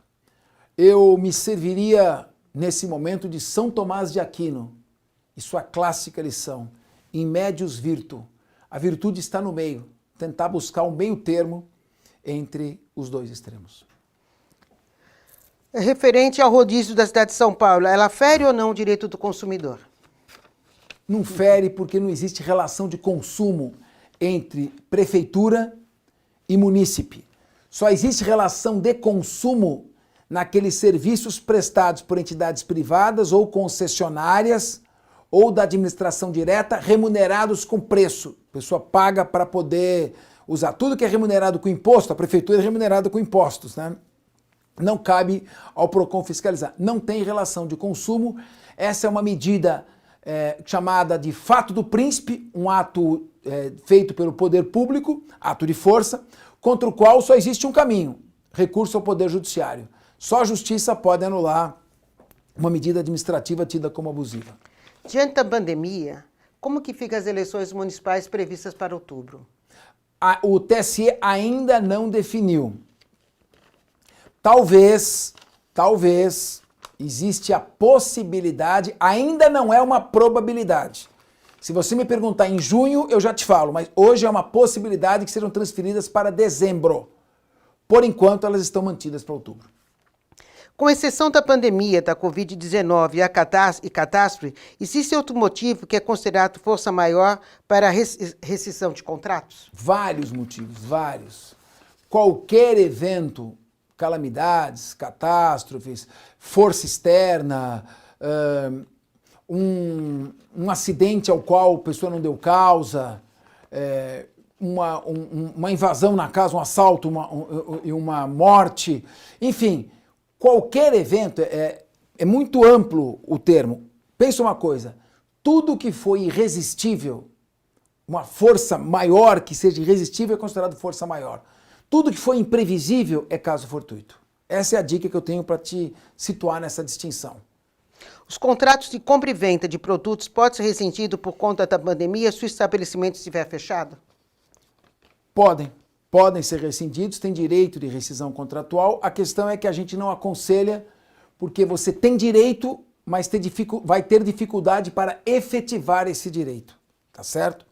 Eu me serviria nesse momento de São Tomás de Aquino e sua clássica lição, in medius virtu. A virtude está no meio, tentar buscar um meio termo entre os dois extremos. Referente ao rodízio da cidade de São Paulo, ela fere ou não o direito do consumidor? Não fere porque não existe relação de consumo entre prefeitura e munícipe. Só existe relação de consumo naqueles serviços prestados por entidades privadas ou concessionárias ou da administração direta, remunerados com preço. A pessoa paga para poder usar. Tudo que é remunerado com imposto, a prefeitura é remunerada com impostos, né? Não cabe ao PROCON fiscalizar. Não tem relação de consumo. Essa é uma medida chamada de fato do príncipe, um ato feito pelo poder público, ato de força, contra o qual só existe um caminho, recurso ao poder judiciário. Só a justiça pode anular uma medida administrativa tida como abusiva. Diante da pandemia, como que ficam as eleições municipais previstas para outubro? O TSE ainda não definiu. Talvez, existe a possibilidade, ainda não é uma probabilidade. Se você me perguntar em junho, eu já te falo, mas hoje é uma possibilidade que sejam transferidas para dezembro. Por enquanto, elas estão mantidas para outubro. Com exceção da pandemia da Covid-19 e catástrofe, existe outro motivo que é considerado força maior para a rescisão de contratos? Vários motivos, vários. Qualquer evento calamidades, catástrofes, força externa, um acidente ao qual a pessoa não deu causa, uma invasão na casa, um assalto e uma morte, enfim, qualquer evento, é muito amplo o termo. Pensa uma coisa, tudo que foi irresistível, uma força maior que seja irresistível é considerado força maior. Tudo que foi imprevisível é caso fortuito. Essa é a dica que eu tenho para te situar nessa distinção. Os contratos de compra e venda de produtos podem ser rescindidos por conta da pandemia se o estabelecimento estiver fechado? Podem ser rescindidos, tem direito de rescisão contratual. A questão é que a gente não aconselha, porque você tem direito, mas vai ter dificuldade para efetivar esse direito, tá certo?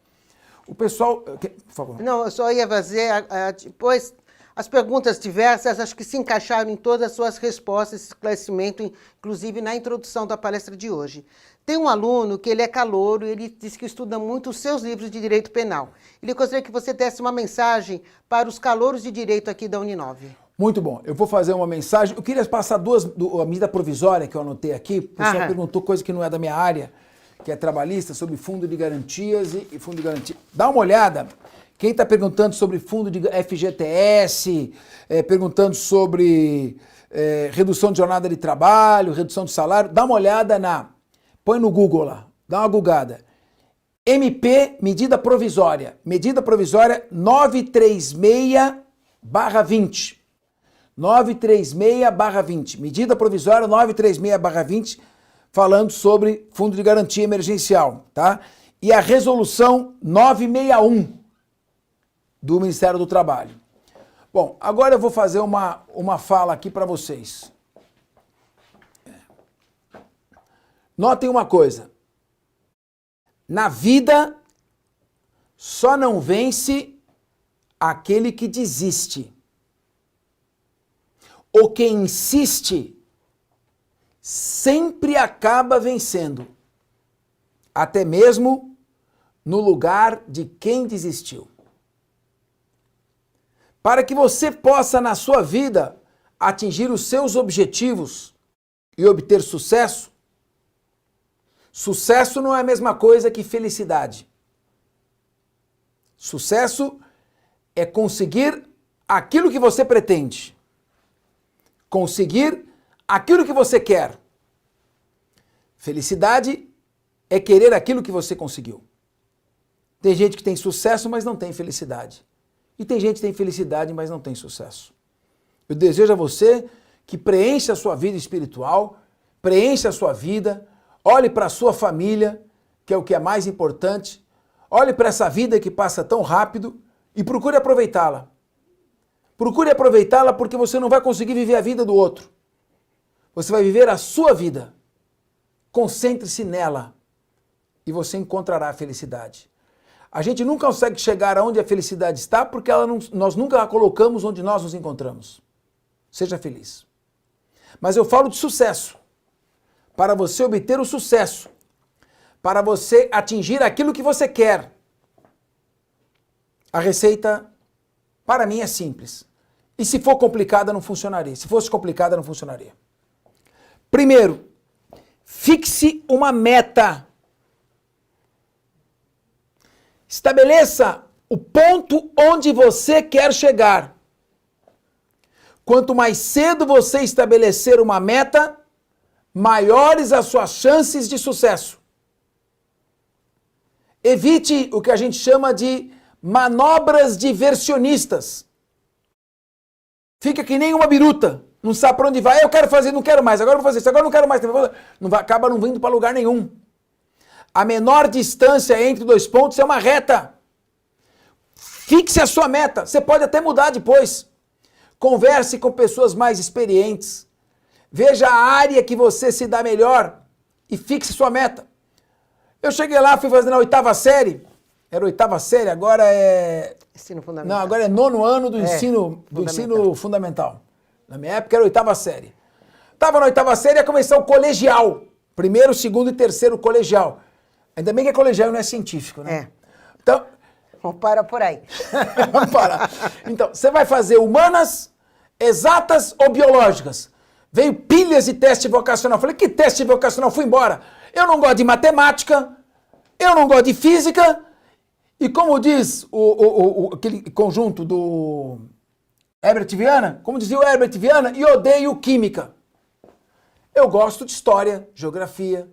O pessoal... Por favor. Não, eu só ia fazer, depois, as perguntas diversas, acho que se encaixaram em todas as suas respostas, esse esclarecimento, inclusive na introdução da palestra de hoje. Tem um aluno que ele é calouro e ele disse que estuda muito os seus livros de direito penal. Ele gostaria que você desse uma mensagem para os calouros de direito aqui da Uninove. Muito bom. Eu vou fazer uma mensagem. Eu queria passar a medida provisória que eu anotei aqui. O pessoal perguntou coisa que não é da minha área, que é trabalhista, sobre fundo de garantias e fundo de garantia. Dá uma olhada. Quem está perguntando sobre fundo de FGTS, perguntando sobre redução de jornada de trabalho, redução de salário, dá uma olhada põe no Google lá, dá uma googada. MP, medida provisória 936/20. 936/20, medida provisória 936/20, falando sobre fundo de garantia emergencial, tá? E a resolução 961 do Ministério do Trabalho. Bom, agora eu vou fazer uma fala aqui para vocês. Notem uma coisa. Na vida, só não vence aquele que desiste. O que insiste sempre acaba vencendo, até mesmo no lugar de quem desistiu. Para que você possa, na sua vida, atingir os seus objetivos e obter sucesso, sucesso não é a mesma coisa que felicidade. Sucesso é conseguir aquilo que você pretende. Conseguir aquilo que você quer. Felicidade é querer aquilo que você conseguiu. Tem gente que tem sucesso, mas não tem felicidade. E tem gente que tem felicidade, mas não tem sucesso. Eu desejo a você que preencha a sua vida espiritual, preencha a sua vida, olhe para a sua família, que é o que é mais importante, olhe para essa vida que passa tão rápido e procure aproveitá-la. Procure aproveitá-la porque você não vai conseguir viver a vida do outro. Você vai viver a sua vida. Concentre-se nela e você encontrará a felicidade. A gente nunca consegue chegar aonde a felicidade está porque nós nunca a colocamos onde nós nos encontramos. Seja feliz. Mas eu falo de sucesso. Para você obter o sucesso, para você atingir aquilo que você quer. A receita, para mim, é simples. E se for complicada, não funcionaria. Se fosse complicada, não funcionaria. Primeiro, fixe uma meta. Estabeleça o ponto onde você quer chegar. Quanto mais cedo você estabelecer uma meta, maiores as suas chances de sucesso. Evite o que a gente chama de manobras diversionistas. Fica que nem uma biruta, não sabe para onde vai. Eu quero fazer, não quero mais, agora eu vou fazer isso, agora eu não quero mais. Acaba não vindo para lugar nenhum. A menor distância entre dois pontos é uma reta. Fixe a sua meta, você pode até mudar depois. Converse com pessoas mais experientes. Veja a área que você se dá melhor e fixe sua meta. Eu cheguei lá, fui fazendo a 8ª série. Era 8ª série, agora é... Ensino fundamental. Não, agora é 9º ano do ensino fundamental. Na minha época era 8ª série. Estava na 8ª série e ia começar o colegial. 1º, 2º e 3º colegial. Ainda bem que é colegial, não é científico, né? É. Então... Vamos parar por aí. Vamos parar. Então, você vai fazer humanas, Exatas ou biológicas? Veio pilhas de teste vocacional. Falei, que teste vocacional? Fui embora. Eu não gosto de matemática, eu não gosto de física, e como diz aquele conjunto do Herbert Viana, como dizia o Herbert Viana, e odeio química. Eu gosto de história, geografia,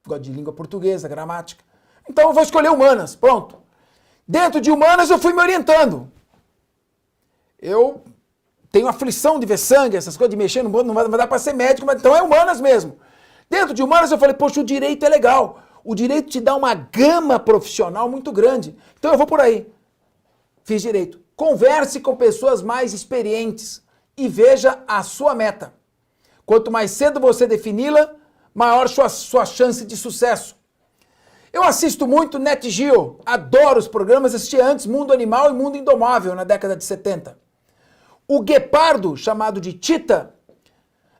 gosto de língua portuguesa, gramática. Então eu vou escolher humanas, pronto. Dentro de humanas eu fui me orientando. Eu tenho aflição de ver sangue, essas coisas de mexer no mundo, não vai dar para ser médico, mas então é humanas mesmo. Dentro de humanas eu falei, poxa, o direito é legal. O direito te dá uma gama profissional muito grande. Então eu vou por aí. Fiz direito. Converse com pessoas mais experientes e veja a sua meta. Quanto mais cedo você defini-la, maior sua chance de sucesso. Eu assisto muito Nat Geo, adoro os programas, assisti antes Mundo Animal e Mundo Indomável na década de 70. O guepardo, chamado de Cheetah,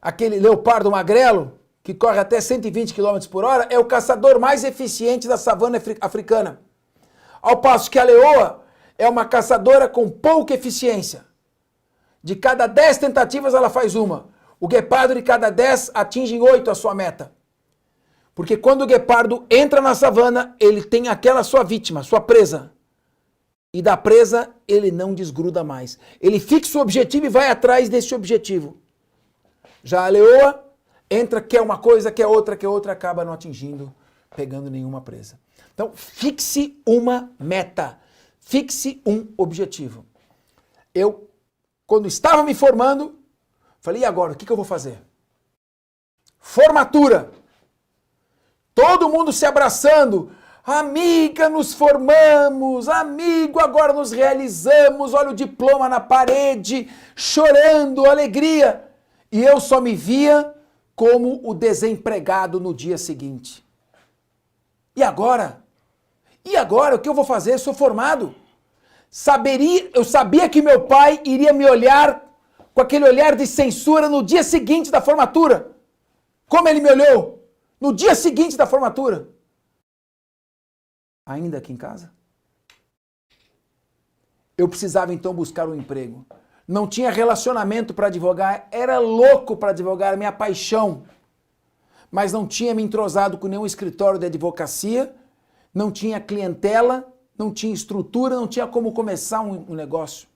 aquele leopardo magrelo, que corre até 120 km por hora, é o caçador mais eficiente da savana africana. Ao passo que a leoa é uma caçadora com pouca eficiência. De cada 10 tentativas ela faz uma. O guepardo de cada 10 atinge 8 a sua meta. Porque quando o guepardo entra na savana, ele tem aquela sua vítima, sua presa. E da presa, ele não desgruda mais. Ele fixa o objetivo e vai atrás desse objetivo. Já a leoa entra, quer uma coisa, quer outra, acaba não atingindo, pegando nenhuma presa. Então, fixe uma meta. Fixe um objetivo. Eu, quando estava me formando, falei, e agora, o que eu vou fazer? Formatura. Todo mundo se abraçando. Amiga, nos formamos. Amigo, agora nos realizamos. Olha o diploma na parede. Chorando, alegria. E eu só me via como o desempregado no dia seguinte. E agora? E agora, o que eu vou fazer? Eu sou formado. Eu sabia que meu pai iria me olhar com aquele olhar de censura no dia seguinte da formatura. Como ele me olhou no dia seguinte da formatura. Ainda aqui em casa. Eu precisava então buscar um emprego. Não tinha relacionamento para advogar, era louco para advogar, minha paixão. Mas não tinha me entrosado com nenhum escritório de advocacia, não tinha clientela, não tinha estrutura, não tinha como começar um negócio.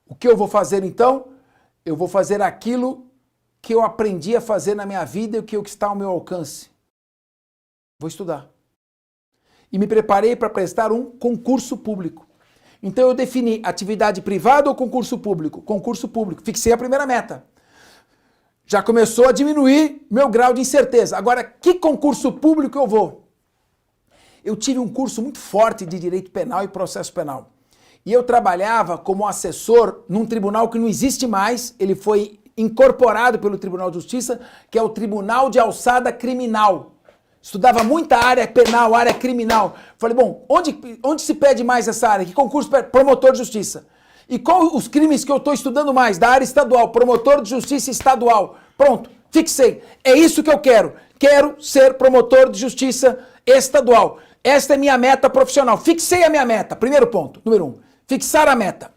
O que eu vou fazer então? Eu vou fazer aquilo que eu aprendi a fazer na minha vida e o que está ao meu alcance. Vou estudar. E me preparei para prestar um concurso público. Então eu defini atividade privada ou concurso público? Concurso público. Fixei a primeira meta. Já começou a diminuir meu grau de incerteza. Agora, que concurso público eu vou? Eu tive um curso muito forte de direito penal e processo penal. E eu trabalhava como assessor num tribunal que não existe mais, ele foi incorporado pelo Tribunal de Justiça, que é o Tribunal de Alçada Criminal. Estudava muita área penal, área criminal. Falei, bom, onde se pede mais essa área? Que concurso pede? Promotor de Justiça. E qual os crimes que eu estou estudando mais? Da área estadual, promotor de justiça estadual. Pronto, fixei. É isso que eu quero. Quero ser promotor de justiça estadual. Esta é minha meta profissional. Fixei a minha meta. Primeiro ponto. Número 1. Fixar a meta.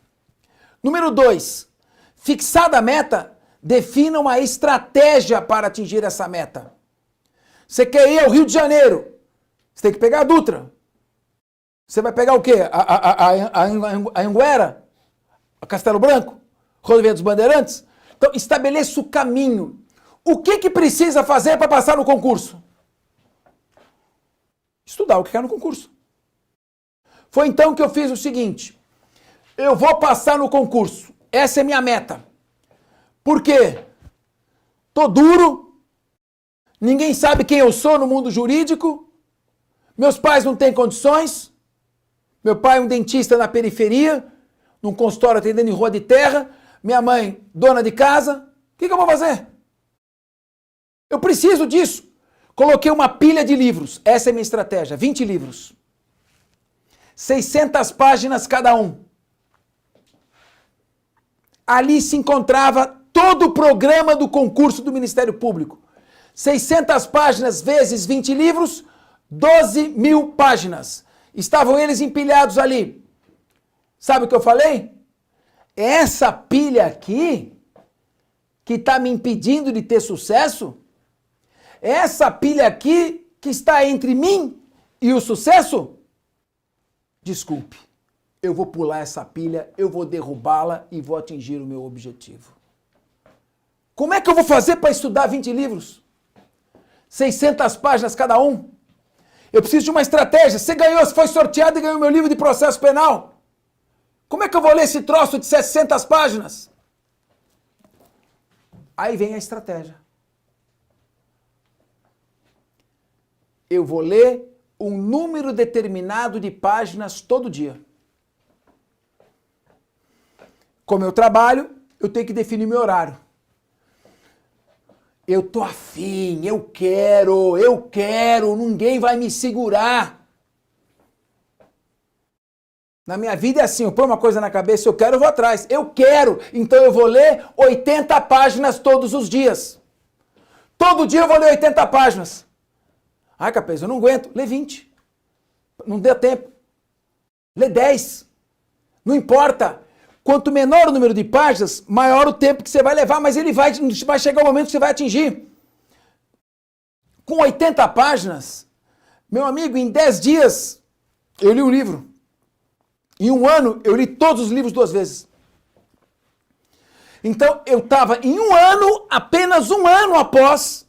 Número 2. Fixada a meta, defina uma estratégia para atingir essa meta. Você quer ir ao Rio de Janeiro? Você tem que pegar a Dutra. Você vai pegar o quê? A Anguera? A Castelo Branco? Rodovia dos Bandeirantes? Então, estabeleça o caminho. O que precisa fazer para passar no concurso? Estudar o que quer no concurso. Foi então que eu fiz o seguinte. Eu vou passar no concurso. Essa é minha meta. Por quê? Tô duro. Ninguém sabe quem eu sou no mundo jurídico. Meus pais não têm condições. Meu pai é um dentista na periferia, num consultório atendendo em rua de terra. Minha mãe, dona de casa. O que eu vou fazer? Eu preciso disso. Coloquei uma pilha de livros. Essa é a minha estratégia. 20 livros. 600 páginas cada um. Ali se encontrava todo o programa do concurso do Ministério Público. 600 páginas vezes 20 livros, 12.000 páginas. Estavam eles empilhados ali. Sabe o que eu falei? essa pilha aqui que está me impedindo de ter sucesso? Essa pilha aqui que está entre mim e o sucesso? Desculpe, eu vou pular essa pilha, eu vou derrubá-la e vou atingir o meu objetivo. Como é que eu vou fazer para estudar 20 livros? 600 páginas cada um? Eu preciso de uma estratégia. Você ganhou, você foi sorteado e ganhou meu livro de processo penal. Como é que eu vou ler esse troço de 700 páginas? Aí vem a estratégia. Eu vou ler um número determinado de páginas todo dia. Como eu trabalho, eu tenho que definir meu horário. Eu tô afim, eu quero, ninguém vai me segurar. Na minha vida é assim, eu ponho uma coisa na cabeça, eu quero, eu vou atrás. Eu quero, então eu vou ler 80 páginas todos os dias. Todo dia eu vou ler 80 páginas. Ai, Capês, eu não aguento. Lê 20. Não deu tempo. Lê 10. Não importa. Quanto menor o número de páginas, maior o tempo que você vai levar, mas ele vai chegar o momento que você vai atingir. Com 80 páginas, meu amigo, em 10 dias, eu li um livro. Em um ano, eu li todos os livros 2 vezes. Então, eu estava em um ano, apenas um ano após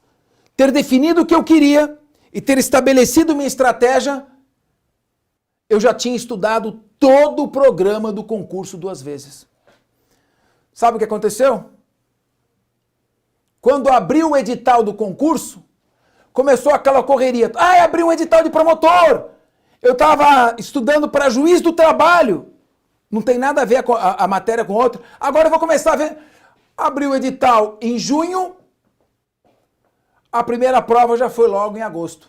ter definido o que eu queria e ter estabelecido minha estratégia, eu já tinha estudado todo o programa do concurso 2 vezes. Sabe o que aconteceu? Quando abriu o edital do concurso, começou aquela correria. Ah, abriu um edital de promotor. Eu estava estudando para juiz do trabalho. Não tem nada a ver a matéria com outra. Agora eu vou começar a ver. Abriu o edital em junho. A primeira prova já foi logo em agosto.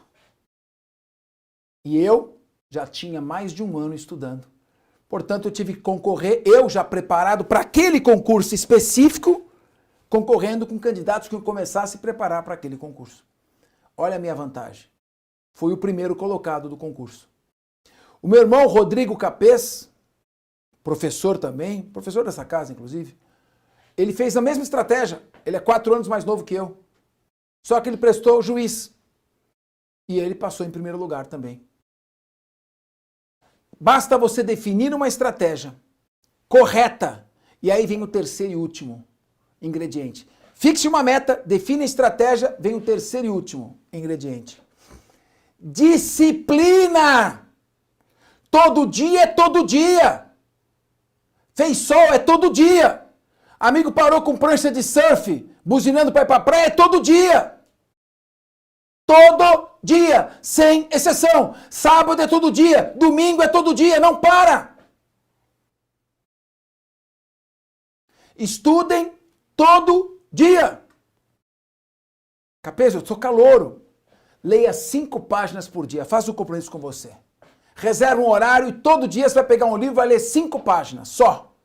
E eu já tinha mais de um ano estudando. Portanto, eu tive que concorrer, eu já preparado para aquele concurso específico, concorrendo com candidatos que iam começar a se preparar para aquele concurso. Olha a minha vantagem. Fui o primeiro colocado do concurso. O meu irmão Rodrigo Capês, professor também, professor dessa casa, inclusive, ele fez a mesma estratégia. Ele é 4 anos mais novo que eu. Só que ele prestou juiz. E ele passou em primeiro lugar também. Basta você definir uma estratégia correta. E aí vem o terceiro e último ingrediente. Fixe uma meta, define a estratégia, vem o terceiro e último ingrediente. Disciplina! Todo dia é todo dia. Fez sol é todo dia. Amigo parou com prancha de surf, buzinando para ir para a praia, é todo dia. Todo dia, sem exceção. Sábado é todo dia, domingo é todo dia, não para. Estudem todo dia. Capês, eu sou calouro. Leia 5 páginas por dia, faça um compromisso com você. Reserva um horário e todo dia você vai pegar um livro e vai ler 5 páginas, só.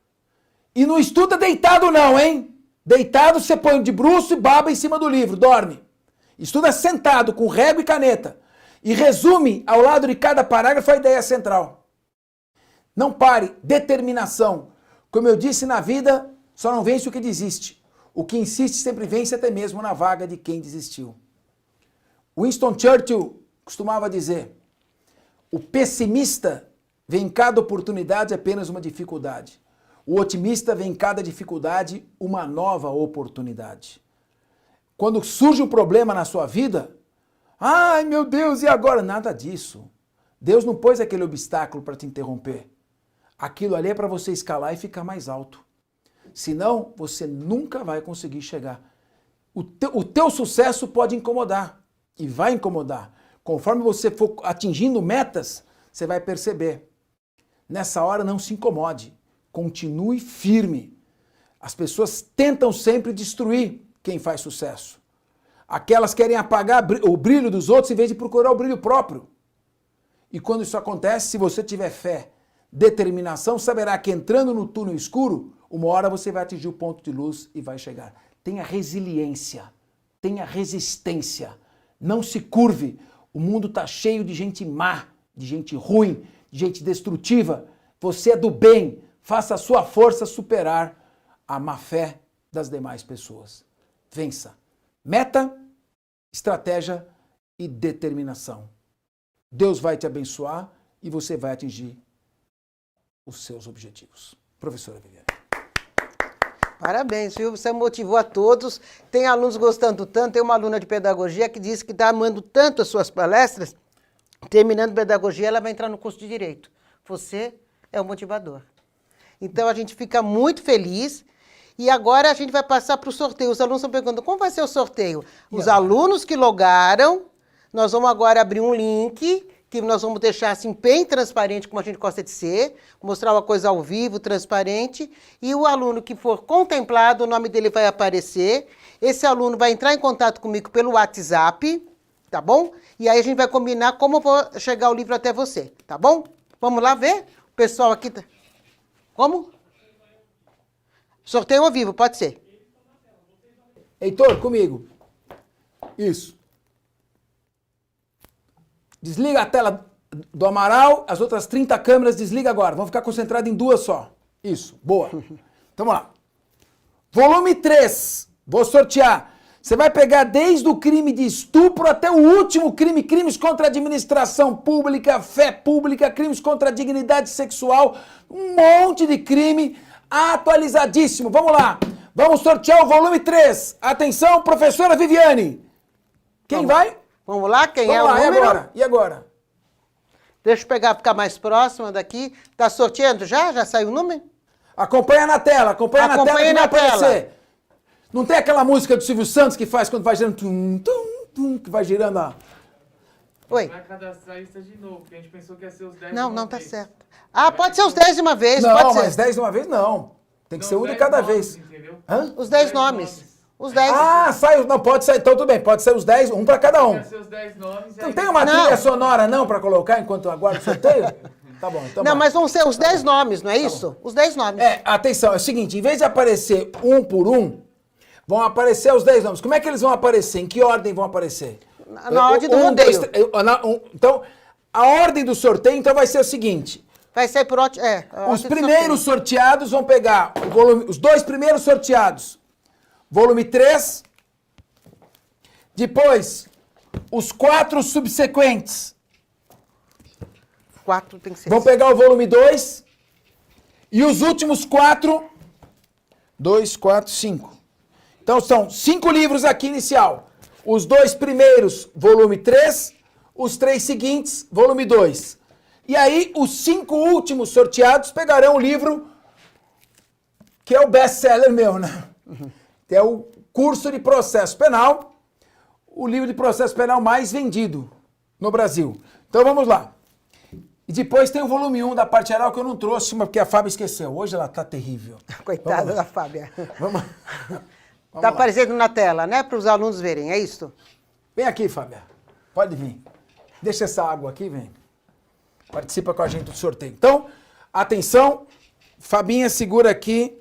E não estuda deitado não, hein? Deitado você põe de bruço e baba em cima do livro, dorme. Estuda sentado, com régua e caneta. E resume ao lado de cada parágrafo a ideia central. Não pare. Determinação. Como eu disse na vida, só não vence o que desiste. O que insiste sempre vence até mesmo na vaga de quem desistiu. Winston Churchill costumava dizer: o pessimista vê em cada oportunidade apenas uma dificuldade. O otimista vê em cada dificuldade uma nova oportunidade. Quando surge um problema na sua vida, ai meu Deus, e agora? Nada disso. Deus não pôs aquele obstáculo para te interromper. Aquilo ali é para você escalar e ficar mais alto. Senão, você nunca vai conseguir chegar. O teu sucesso pode incomodar, e vai incomodar. Conforme você for atingindo metas, você vai perceber. Nessa hora, não se incomode. Continue firme. As pessoas tentam sempre destruir quem faz sucesso. Aquelas querem apagar o brilho dos outros em vez de procurar o brilho próprio. E quando isso acontece, se você tiver fé, determinação, saberá que entrando no túnel escuro, uma hora você vai atingir o ponto de luz e vai chegar. Tenha resiliência, tenha resistência, não se curve. O mundo está cheio de gente má, de gente ruim, de gente destrutiva. Você é do bem, Faça a sua força superar a má fé das demais pessoas. Vença. Meta, estratégia e determinação. Deus vai te abençoar e você vai atingir os seus objetivos. Professora Viviane. Parabéns, viu? Você motivou a todos. Tem alunos gostando tanto. Tem uma aluna de pedagogia que disse que está amando tanto as suas palestras. Terminando pedagogia, ela vai entrar no curso de Direito. Você é o motivador. Então, a gente fica muito feliz. E agora a gente vai passar para o sorteio. Os alunos estão perguntando como vai ser o sorteio. Os alunos que logaram, nós vamos agora abrir um link que nós vamos deixar assim bem transparente, como a gente gosta de ser, mostrar uma coisa ao vivo, transparente, e o aluno que for contemplado, o nome dele vai aparecer. Esse aluno vai entrar em contato comigo pelo WhatsApp, tá bom? E aí a gente vai combinar como eu vou chegar o livro até você, tá bom? Vamos lá ver? O pessoal aqui... Como? Sorteio ao vivo, pode ser. Heitor, comigo. Isso. Desliga a tela do Amaral, as outras 30 câmeras desliga agora. Vamos ficar concentrados em 2 só. Isso, boa. Então vamos lá. Volume 3, vou sortear. Você vai pegar desde o crime de estupro até o último crime, crimes contra a administração pública, fé pública, crimes contra a dignidade sexual, um monte de crime atualizadíssimo. Vamos lá. Vamos sortear o volume 3. Atenção, professora Viviane. Quem vai? Vamos lá, quem Vamos é lá, o número? E agora? E agora? Deixa eu pegar, ficar mais próxima daqui. Tá sorteando já? Já saiu o número? Acompanha na tela, acompanha na tela que vai na aparecer. tela. Não tem aquela música do Silvio Santos que faz quando vai girando, tum, tum, tum, que vai girando a... Oi. Vai cadastrar isso de novo, porque a gente pensou que ia ser os 10 Não, de uma não tá vez. certo. Ah, pode ser os 10 de uma vez, Não, pode ser. mas 10 de uma vez não. Tem que Não, ser um os de 10 cada nomes, vez. entendeu? Hã? Os 10 nomes. Os 10. Ah, sai, não, pode sair, então tudo bem, pode ser os 10, um pra cada um. Ia ser os 10 nomes. Não tem uma Não. trilha sonora não pra colocar enquanto eu aguardo o sorteio? Tá bom, então Não, vai. mas vão ser os 10 nomes, não é isso? Os 10 nomes. É, atenção, é o seguinte, em vez de aparecer um por um, vão aparecer os 10 nomes. Como é que eles vão aparecer? Em que ordem vão aparecer? Na ordem do rodeio. Então, a ordem do sorteio então vai ser o seguinte. Vai ser por ordem... Os primeiros sorteados vão pegar o volume, os 2 primeiros sorteados, volume 3, depois os 4 subsequentes 4 tem que ser. vão pegar o volume 2 e os últimos 4, 2, 4, 5. Então são 5 livros aqui inicial. Os 2 primeiros, volume 3, os 3 seguintes, volume 2. E aí, os 5 últimos sorteados pegarão o livro que é o best-seller meu, né? Que é o curso de processo penal, o livro de processo penal mais vendido no Brasil. Então vamos lá. E depois tem o volume 1 da parte geral que eu não trouxe, porque a Fábia esqueceu. Hoje ela tá terrível. Coitada da Fábia. Vamos, Tá aparecendo na tela, né? Para os alunos verem, é isso? Vem aqui, Fábia. Pode vir. Deixa essa água aqui, vem. Participa com a gente do sorteio. Então, atenção. Fabinha segura aqui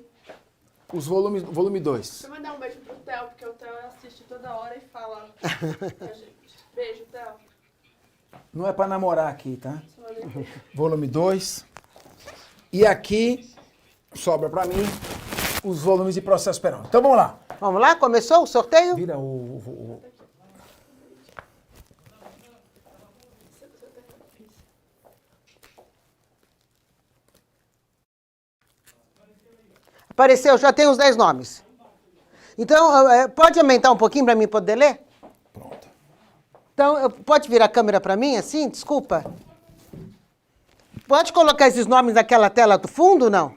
os volumes, volume 2. Deixa eu mandar um beijo pro Theo, porque o Theo assiste toda hora e fala com a gente. Beijo, Theo. Não é pra namorar aqui, tá? Volume 2. E aqui sobra pra mim os volumes de processo penal. Então vamos lá. Vamos lá? Começou o sorteio? Vira o... Apareceu, já tem os 10 nomes. Então, pode aumentar um pouquinho para mim poder ler? Pronto. Então, pode virar a câmera para mim, assim? Desculpa. Pode colocar esses nomes naquela tela do fundo, não?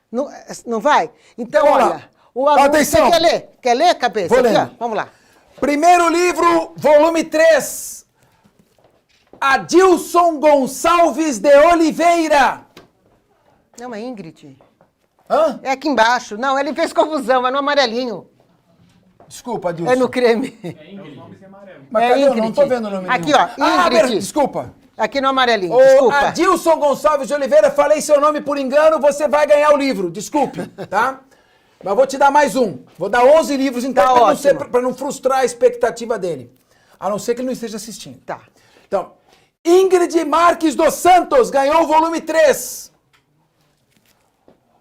Não, não vai? Então, Vamos lá. olha. O aluno, Atenção. Você quer ler? Quer ler, cabeça? Vou Aqui, lendo. ó. Vamos lá. Primeiro livro, volume 3. Adilson Gonçalves de Oliveira. Não, é Ingrid. Hã? É aqui embaixo. Não, ele fez confusão, é no amarelinho. Desculpa, Adilson. É no creme. Os nomes em amarelo. Mas É cadê? Eu Ingrid. não tô vendo o nome Aqui, nenhum. ó, Ingrid. Desculpa. Aqui no amarelinho, Ô, desculpa. Adilson Gonçalves de Oliveira, falei seu nome por engano, você vai ganhar o livro, desculpe, tá? Mas vou te dar mais um. Vou dar 11 livros, então, Tá ótimo. pra não frustrar a expectativa dele. A não ser que ele não esteja assistindo. Tá. Então, Ingrid Marques dos Santos ganhou o volume 3.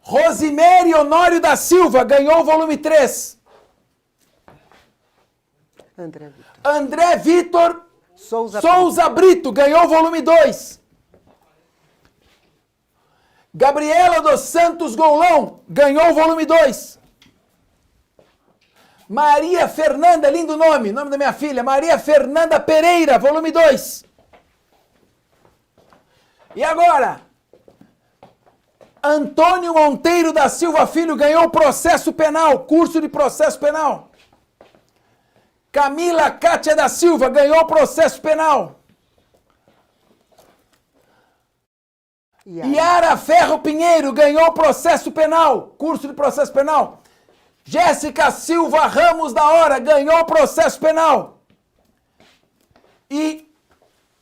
Rosimere Honório da Silva ganhou o volume 3. André Vitor Souza Brito ganhou o volume 2. Gabriela dos Santos Goulão ganhou o volume 2. Maria Fernanda, lindo nome da minha filha, Maria Fernanda Pereira, volume 2. E agora, Antônio Monteiro da Silva Filho ganhou o processo penal, curso de processo penal. Camila Cátia da Silva ganhou o processo penal. Yara Ferro Pinheiro ganhou o processo penal, curso de processo penal. Jéssica Silva Ramos da Hora ganhou o processo penal. E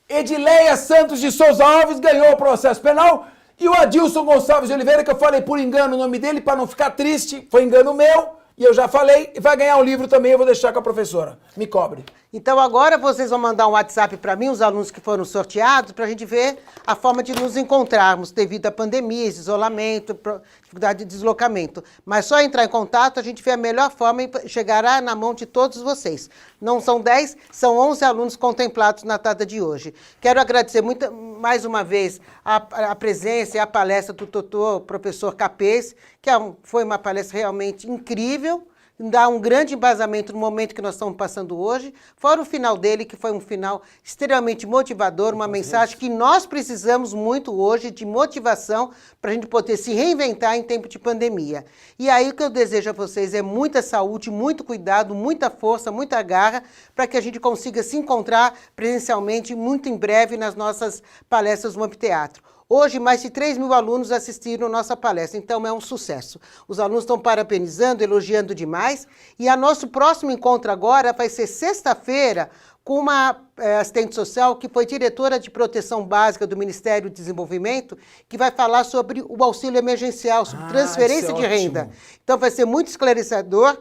Edileia Santos de Souza Alves ganhou o processo penal. E o Adilson Gonçalves de Oliveira, que eu falei por engano o nome dele, para não ficar triste, foi engano meu. E eu já falei, vai ganhar um livro também, eu vou deixar com a professora. Me cobre. Então agora vocês vão mandar um WhatsApp para mim, os alunos que foram sorteados, para a gente ver a forma de nos encontrarmos devido à pandemia, esse isolamento, dificuldade de deslocamento. Mas só entrar em contato, a gente vê a melhor forma e chegará na mão de todos vocês. Não são 10, são 11 alunos contemplados na data de hoje. Quero agradecer muito, mais uma vez a presença e a palestra do doutor professor Capês, que foi uma palestra realmente incrível, dá um grande embasamento no momento que nós estamos passando hoje, fora o final dele, que foi um final extremamente motivador, uma mensagem que nós precisamos muito hoje de motivação para a gente poder se reinventar em tempo de pandemia. E aí o que eu desejo a vocês é muita saúde, muito cuidado, muita força, muita garra, para que a gente consiga se encontrar presencialmente muito em breve nas nossas palestras do Amphitheatro. Hoje, mais de 3 mil alunos assistiram a nossa palestra, então é um sucesso. Os alunos estão parabenizando, elogiando demais, e a nosso próximo encontro agora vai ser sexta-feira com uma assistente social que foi diretora de proteção básica do Ministério do Desenvolvimento, que vai falar sobre o auxílio emergencial, sobre transferência de renda. Então vai ser muito esclarecedor,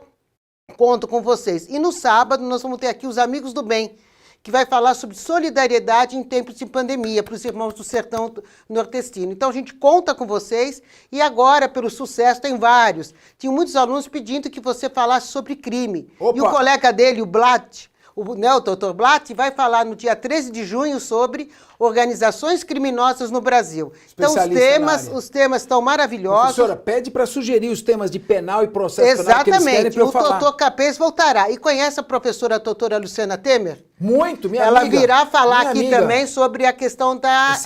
conto com vocês. E no sábado nós vamos ter aqui os Amigos do Bem, que vai falar sobre solidariedade em tempos de pandemia para os irmãos do sertão nordestino. Então, a gente conta com vocês e agora, pelo sucesso, tem vários. Tinha muitos alunos pedindo que você falasse sobre crime. Opa. E o colega dele, o Blatt, o doutor Blatt, vai falar no dia 13 de junho sobre organizações criminosas no Brasil. Então, os temas estão maravilhosos. Professora, pede para sugerir os temas de penal e processo penal que eles querem para eu falar. O doutor Capês voltará. E conhece a professora doutora Luciana Temer? Muito, minha ela amiga. Ela virá falar minha aqui amiga. também sobre a questão da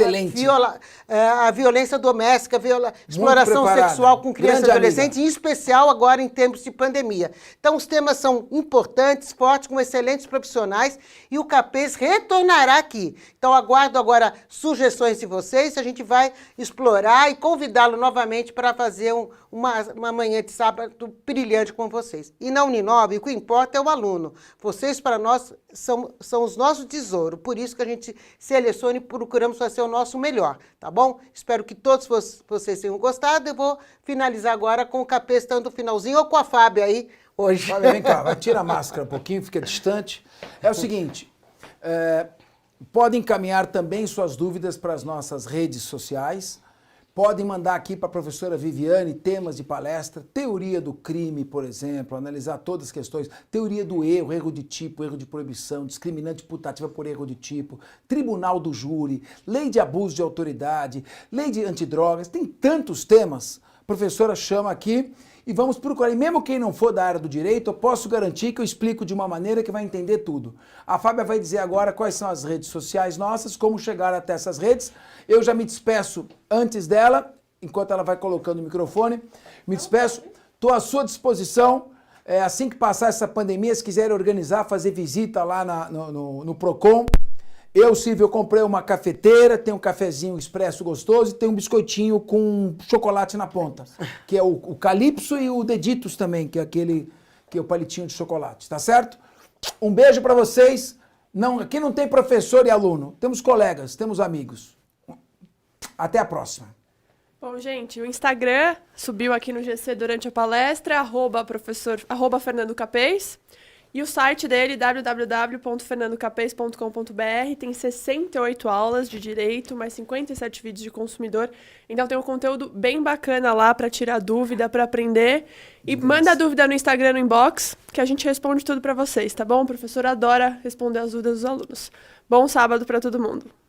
a violência doméstica, exploração sexual com crianças e adolescentes, em especial agora em tempos de pandemia. Então, os temas são importantes, fortes, com excelentes profissionais, e o Capês retornará aqui. Então, aguardo agora sugestões de vocês, a gente vai explorar e convidá-lo novamente para fazer uma manhã de sábado brilhante com vocês. E na Uninove, o que importa é o aluno. Vocês, para nós, são os nossos tesouros. Por isso que a gente seleciona e procuramos fazer o nosso melhor, tá bom? Espero que todos vocês tenham gostado. Eu vou finalizar agora com o Capês, tanto no finalzinho, ou com a Fábio aí, hoje. Fábio, vem cá, tira a máscara um pouquinho, fica distante. É o seguinte, podem encaminhar também suas dúvidas para as nossas redes sociais. Podem mandar aqui para a professora Viviane temas de palestra, teoria do crime, por exemplo, analisar todas as questões, teoria do erro de tipo, erro de proibição, discriminante putativa por erro de tipo, tribunal do júri, lei de abuso de autoridade, lei de antidrogas, tem tantos temas. A professora chama aqui e vamos procurar. E mesmo quem não for da área do direito, eu posso garantir que eu explico de uma maneira que vai entender tudo. A Fábia vai dizer agora quais são as redes sociais nossas, como chegar até essas redes. Eu já me despeço antes dela, enquanto ela vai colocando o microfone. Me despeço, estou à sua disposição. Assim que passar essa pandemia, se quiserem organizar, fazer visita lá no Procon. Silvio, eu comprei uma cafeteira, tem um cafezinho expresso gostoso e tem um biscoitinho com chocolate na ponta, que é o Calypso e o Deditos também, que é que é o palitinho de chocolate, tá certo? Um beijo para vocês. Aqui não tem professor e aluno, temos colegas, temos amigos. Até a próxima. Bom, gente, o Instagram subiu aqui no GC durante a palestra, @Fernando Capês. E o site dele, www.fernandocapes.com.br, tem 68 aulas de direito, mais 57 vídeos de consumidor. Então tem um conteúdo bem bacana lá para tirar dúvida, para aprender. E manda a dúvida no Instagram, no inbox, que a gente responde tudo para vocês, tá bom? O professor adora responder as dúvidas dos alunos. Bom sábado para todo mundo.